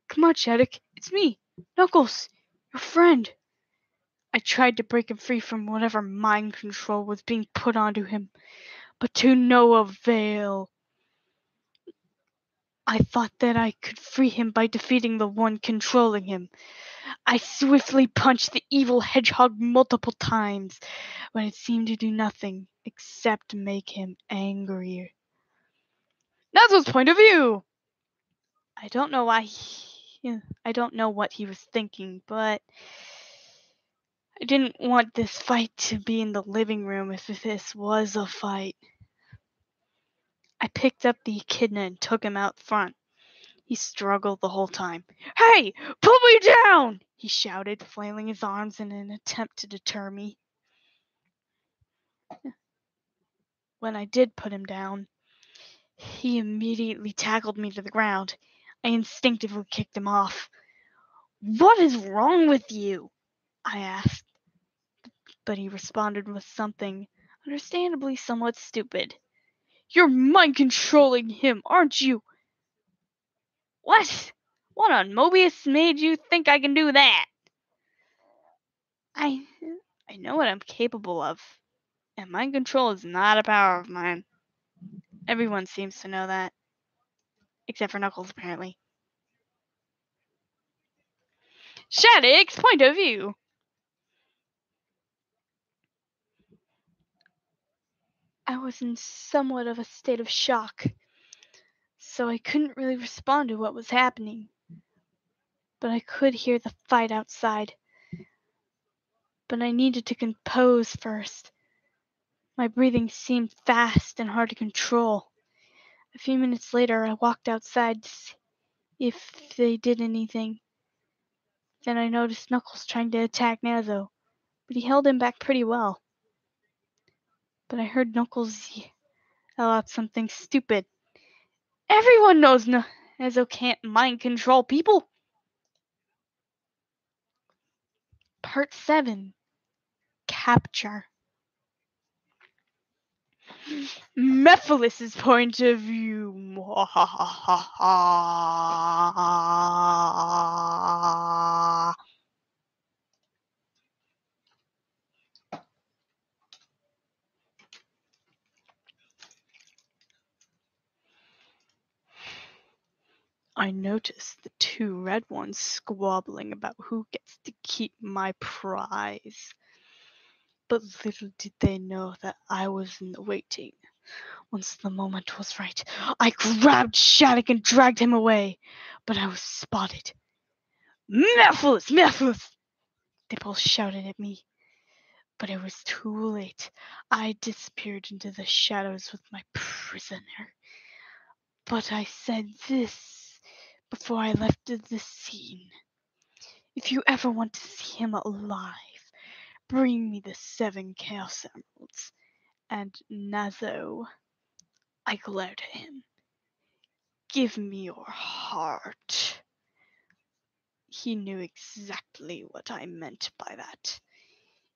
"Come on, Shattuck, it's me, Knuckles, your friend." I tried to break him free from whatever mind control was being put onto him, but to no avail. I thought that I could free him by defeating the one controlling him. I swiftly punched the evil hedgehog multiple times, but it seemed to do nothing except make him angrier. Nazo's point of view! I don't know what he was thinking, but I didn't want this fight to be in the living room if this was a fight. I picked up the echidna and took him out front. He struggled the whole time. "Hey, put me down!" he shouted, flailing his arms in an attempt to deter me. When I did put him down, he immediately tackled me to the ground. I instinctively kicked him off. "What is wrong with you?" I asked, but he responded with something understandably somewhat stupid. "You're mind-controlling him, aren't you?" "What? What on Mobius made you think I can do that?" I know what I'm capable of, and mind control is not a power of mine. Everyone seems to know that. Except for Knuckles, apparently. Shattuck's point of view. I was in somewhat of a state of shock, so I couldn't really respond to what was happening. But I could hear the fight outside. But I needed to compose first. My breathing seemed fast and hard to control. A few minutes later, I walked outside to see if they did anything. Then I noticed Knuckles trying to attack Nazo, but he held him back pretty well. But I heard Knuckles yell out something stupid. Everyone knows Nazo can't mind control people. Part 7. Capture. Mephiles' point of view. I noticed the two red ones squabbling about who gets to keep my prize. But little did they know that I was in the waiting. Once the moment was right, I grabbed Shattuck and dragged him away. But I was spotted. Mephiles! Mephiles! They both shouted at me. But it was too late. I disappeared into the shadows with my prisoner. But I said this before I left the scene. If you ever want to see him alive, bring me the 7 Chaos Emeralds. And Nazo, I glared at him. Give me your heart. He knew exactly what I meant by that.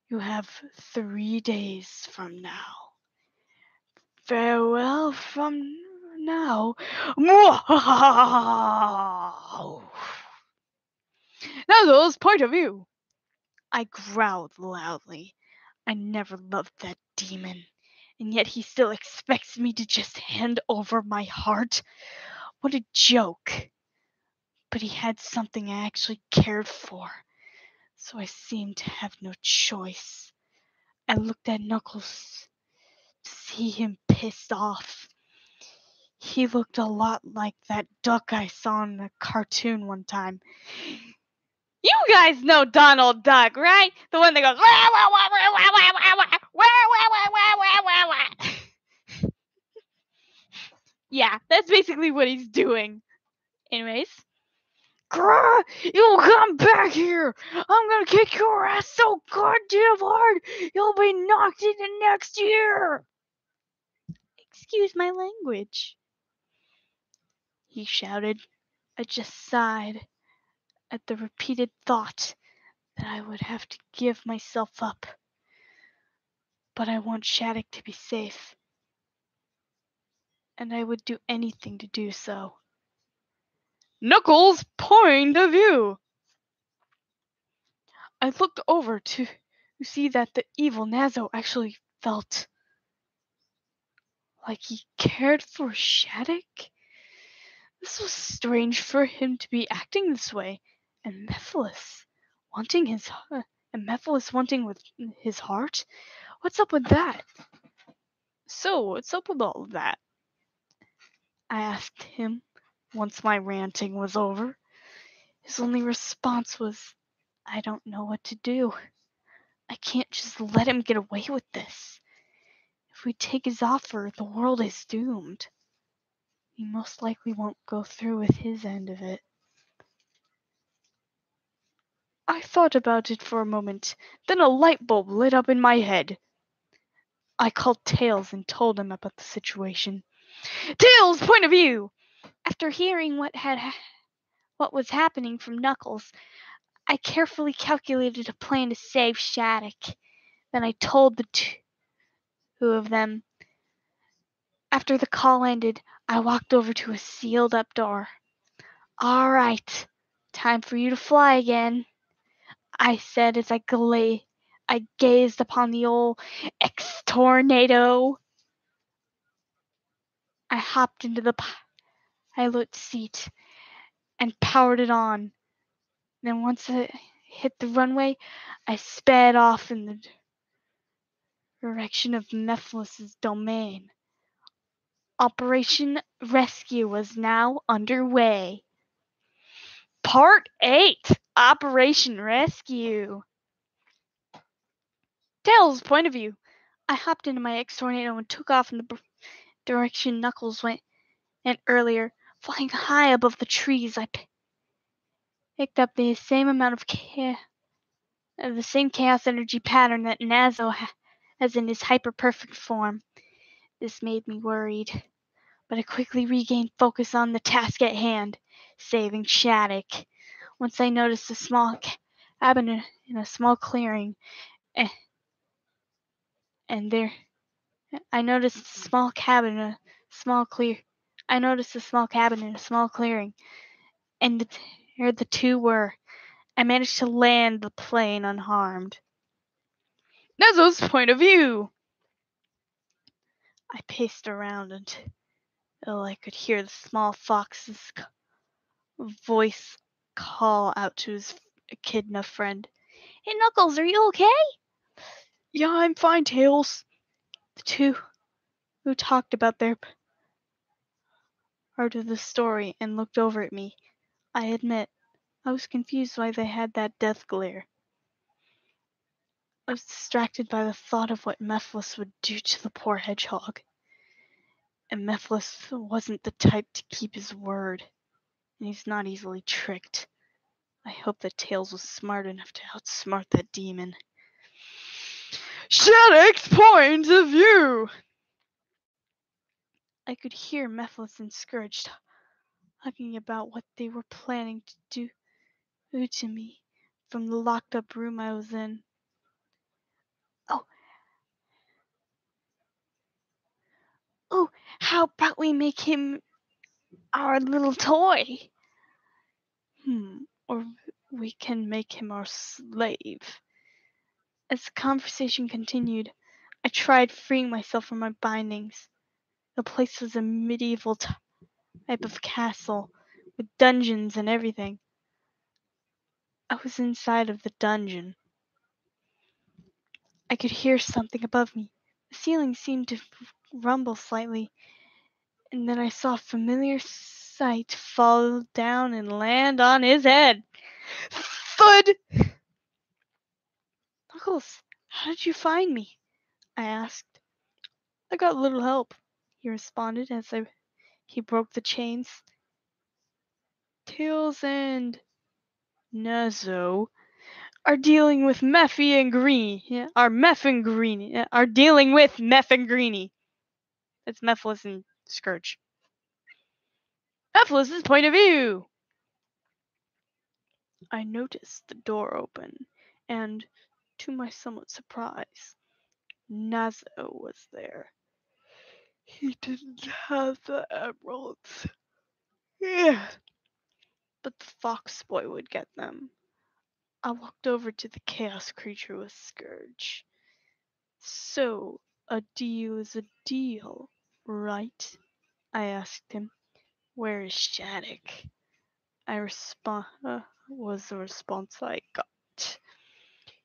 You have 3 days from now. Farewell from now. Nazo's point of view. I growled loudly. I never loved that demon, and yet he still expects me to just hand over my heart. What a joke. But he had something I actually cared for, so I seemed to have no choice. I looked at Knuckles to see him pissed off. He looked a lot like that duck I saw in a cartoon one time. You guys know Donald Duck, right? The one that goes wah, wah, wah, wah, wah, wah, wah, wah, wah, wah, wah, wah, wah. Yeah, that's basically what he's doing. Anyways. Grah, you'll come back here! I'm gonna kick your ass so goddamn hard you'll be knocked into next year! Excuse my language, he shouted. I just sighed at the repeated thought that I would have to give myself up. But I want Shattuck to be safe, and I would do anything to do so. Knuckles' point of view. I looked over to see that the evil Nazo actually felt like he cared for Shattuck. This was strange for him to be acting this way, and Mephiles wanting with his heart. What's up with that? So, what's up with all of that? I asked him once my ranting was over. His only response was, I don't know what to do. I can't just let him get away with this. If we take his offer, the world is doomed. He most likely won't go through with his end of it. I thought about it for a moment, then a light bulb lit up in my head. I called Tails and told him about the situation. Tails' point of view! After hearing what was happening from Knuckles, I carefully calculated a plan to save Shattuck. Then I told the two of them. After the call ended, I walked over to a sealed up door. All right, time for you to fly again, I said as I gazed upon the old X-Tornado. I hopped into the I lit the seat and powered it on. Then once I hit the runway, I sped off in the direction of Mephilus's domain. Operation Rescue was now underway. Part 8, Operation Rescue. Tails' point of view. I hopped into my X-Tornado and took off in the direction Knuckles went earlier. Flying high above the trees, I picked up the same amount of the same chaos energy pattern that Nazo has in his hyper-perfect form. This made me worried, but I quickly regained focus on the task at hand, saving Shattuck. Once I noticed a small cabin in a small clearing, and there I noticed a small cabin in a small clearing, and there the two were. I managed to land the plane unharmed. Nazo's point of view. I paced around until I could hear the small fox's voice call out to his echidna friend. Hey Knuckles, are you okay? Yeah, I'm fine, Tails. The two who talked about their part of the story and looked over at me. I admit, I was confused why they had that death glare. I was distracted by the thought of what Mephiles would do to the poor hedgehog. And Mephiles wasn't the type to keep his word, and he's not easily tricked. I hope that Tails was smart enough to outsmart that demon. Shattuck's point of view! I could hear Mephiles and Scourge talking about what they were planning to do to me from the locked up room I was in. Oh, how about we make him our little toy? Or we can make him our slave. As the conversation continued, I tried freeing myself from my bindings. The place was a medieval type of castle, with dungeons and everything. I was inside of the dungeon. I could hear something above me. The ceiling seemed to rumble slightly, and then I saw a familiar sight fall down and land on his head. Thud! Knuckles, how did you find me? I asked. I got a little help, he responded as he broke the chains. Tails and Nazo are dealing with Mephi and Greeny. Are dealing with Meph and Greeny. That's Mephiles and Scourge. Mephiles' point of view. I noticed the door open, and, to my somewhat surprise, Nazo was there. He didn't have the emeralds. Yeah. But the fox boy would get them. I walked over to the chaos creature with Scourge. So, a deal is a deal, right? I asked him. Where is Shattuck? Was the response I got.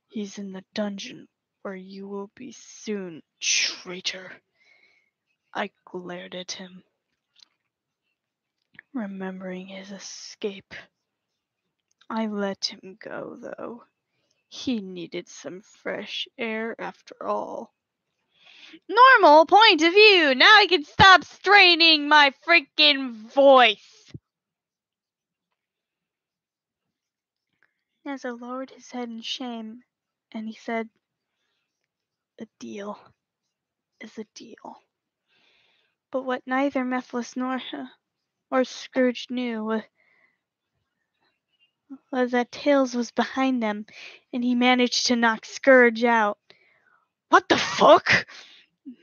He's in the dungeon, where you will be soon, traitor. I glared at him, remembering his escape. I let him go, though. He needed some fresh air after all. Normal point of view! Now I can stop straining my freaking voice! Nazo lowered his head in shame, and he said, a deal is a deal. But what neither Mephiles or Scourge knew was that Tails was behind them, and he managed to knock Scourge out. What the fuck?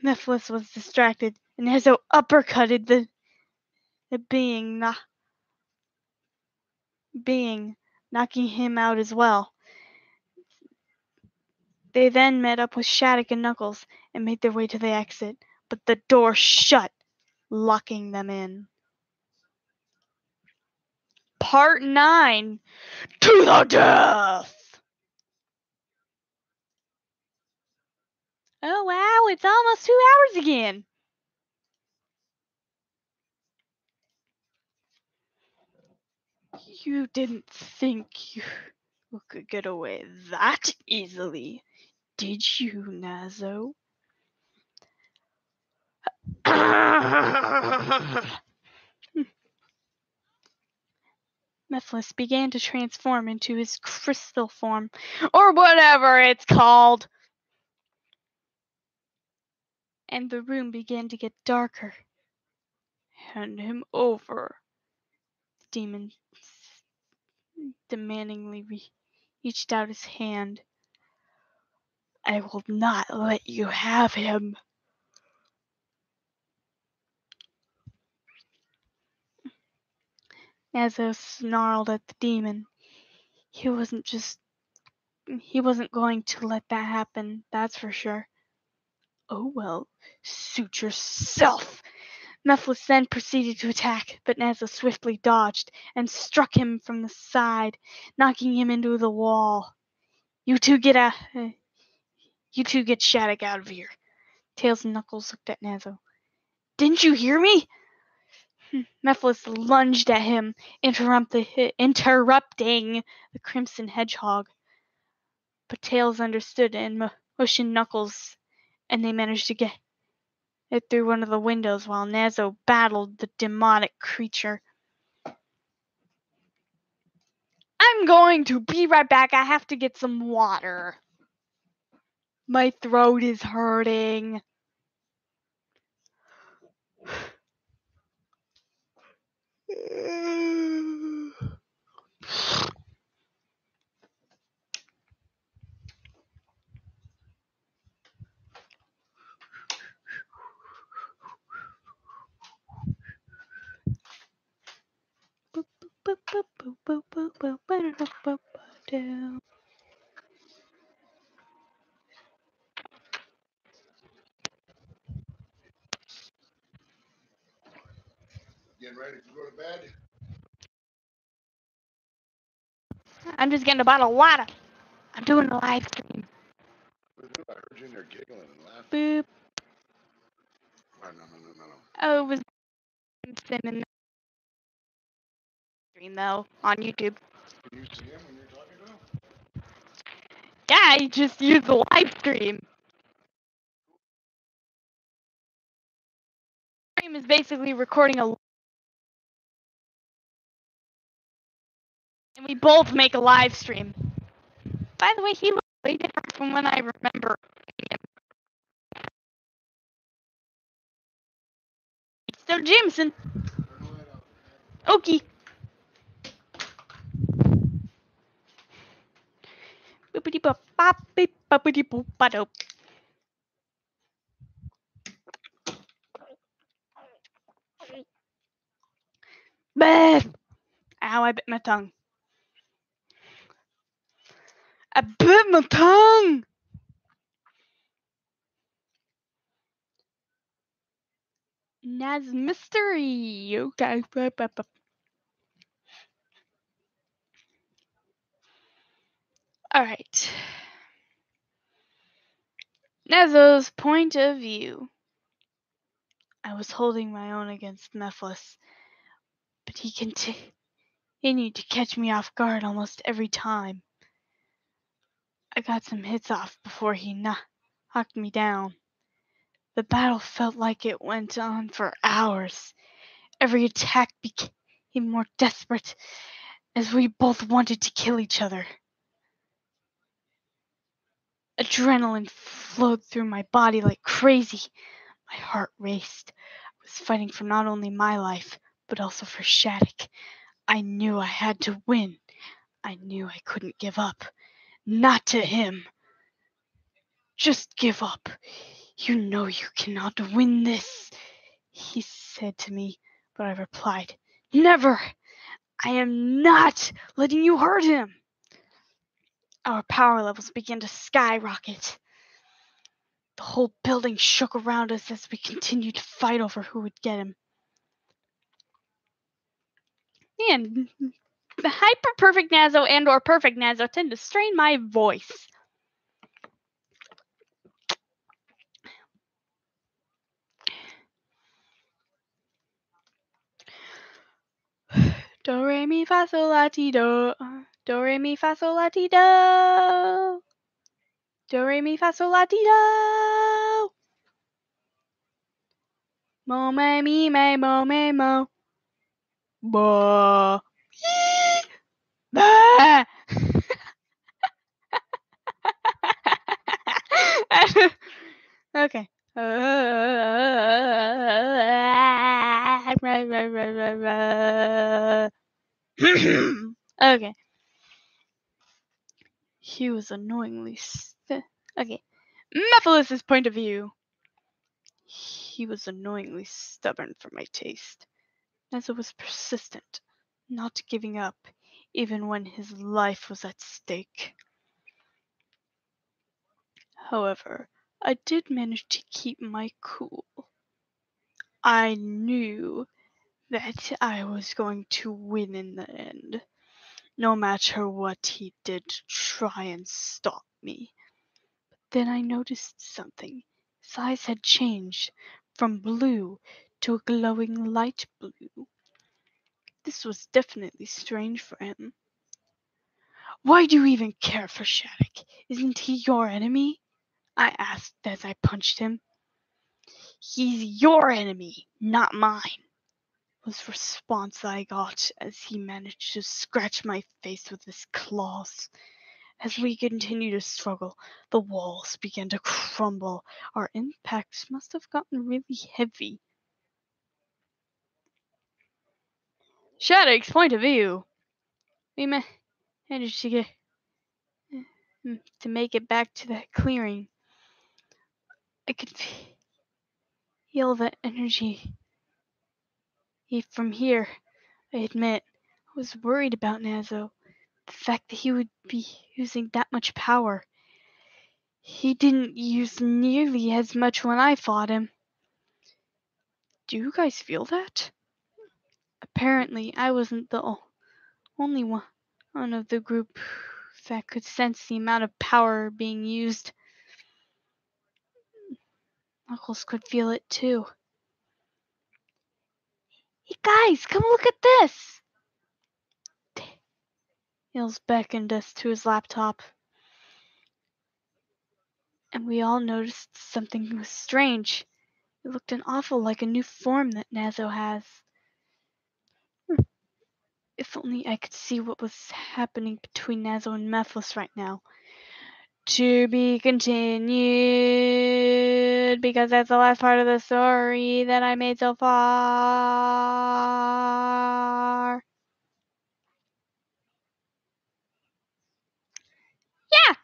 Mephiles was distracted, and Nazo uppercutted the being, knocking him out as well. They then met up with Shattuck and Knuckles and made their way to the exit, but the door shut, locking them in. Part 9. To the death! Oh wow, it's almost 2 hours again. You didn't think you could get away that easily, did you, Nazo? Mephiles began to transform into his crystal form, or whatever it's called. And the room began to get darker. Hand him over. The demon demandingly reached out his hand. I will not let you have him. Nazo snarled at the demon. He wasn't going to let that happen, that's for sure. Oh well, suit yourself. Mephiles then proceeded to attack, but Nazo swiftly dodged and struck him from the side, knocking him into the wall. You two get Shattuck out of here. Tails and Knuckles looked at Nazo. Didn't you hear me? Mephiles lunged at him, interrupting the Crimson Hedgehog. But Tails understood and motioned Knuckles, and they managed to get it through one of the windows while Nazo battled the demonic creature. I'm going to be right back. I have to get some water. My throat is hurting. Getting ready to go to bed? I'm just getting a bottle of water. I'm doing a live stream. I heard you in there giggling and laughing. Boop. Oh, no. Oh, it was in the stream though on YouTube. Can you see him when you're talking to him? Yeah, I just used the live stream. Stream is basically recording and we both make a live stream. By the way, he looks way different from when I remember him. So Jameson. Okay. Boopity bop bop beep boopity boop ba-doop. Bah! Ow, I bit my tongue. I bit my tongue! Naz mystery. Okay. Alright. Nazo's point of view. I was holding my own against Mephiles, but he continued to catch me off guard almost every time. I got some hits off before he knocked me down. The battle felt like it went on for hours. Every attack became more desperate as we both wanted to kill each other. Adrenaline flowed through my body like crazy. My heart raced. I was fighting for not only my life, but also for Shattuck. I knew I had to win. I knew I couldn't give up. Not to him. Just give up. You know you cannot win this, he said to me, but I replied, never! I am not letting you hurt him. Our power levels began to skyrocket. The whole building shook around us as we continued to fight over who would get him. And hyper perfect Nazo and or perfect Nazo tend to strain my voice. Do re mi fa sol la ti do. Do re mi fa sol la ti do. Do re mi fa sol la ti do. Mo me mi me mo me mo. Ba. Ba. Okay. Okay. He was annoyingly okay. Mephilis's point of view. He was annoyingly stubborn for my taste, as it was persistent, not giving up, even when his life was at stake. However, I did manage to keep my cool. I knew that I was going to win in the end, no matter what he did to try and stop me. But then I noticed something. His eyes had changed from blue to a glowing light blue. This was definitely strange for him. Why do you even care for Shattuck? Isn't he your enemy? I asked as I punched him. He's your enemy, not mine, was the response I got as he managed to scratch my face with his claws. As we continued to struggle, the walls began to crumble. Our impacts must have gotten really heavy. Shattuck's point of view. We managed to make it back to that clearing. I could feel the energy from here. I admit, I was worried about Nazo. The fact that he would be using that much power. He didn't use nearly as much when I fought him. Do you guys feel that? Apparently, I wasn't the only one of the group that could sense the amount of power being used. Knuckles could feel it too. Hey guys, come look at this! Tails beckoned us to his laptop. And we all noticed something was strange. It looked an awful like a new form that Nazo has. If only I could see what was happening between Nazo and Mephiles right now. To be continued, because that's the last part of the story that I made so far. Yeah!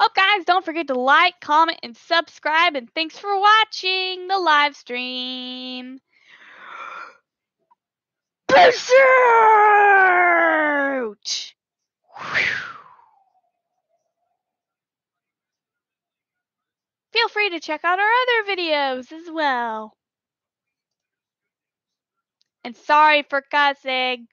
Oh, guys, don't forget to like, comment, and subscribe, and thanks for watching the live stream. Pursuit! Feel free to check out our other videos as well. And sorry for cussing.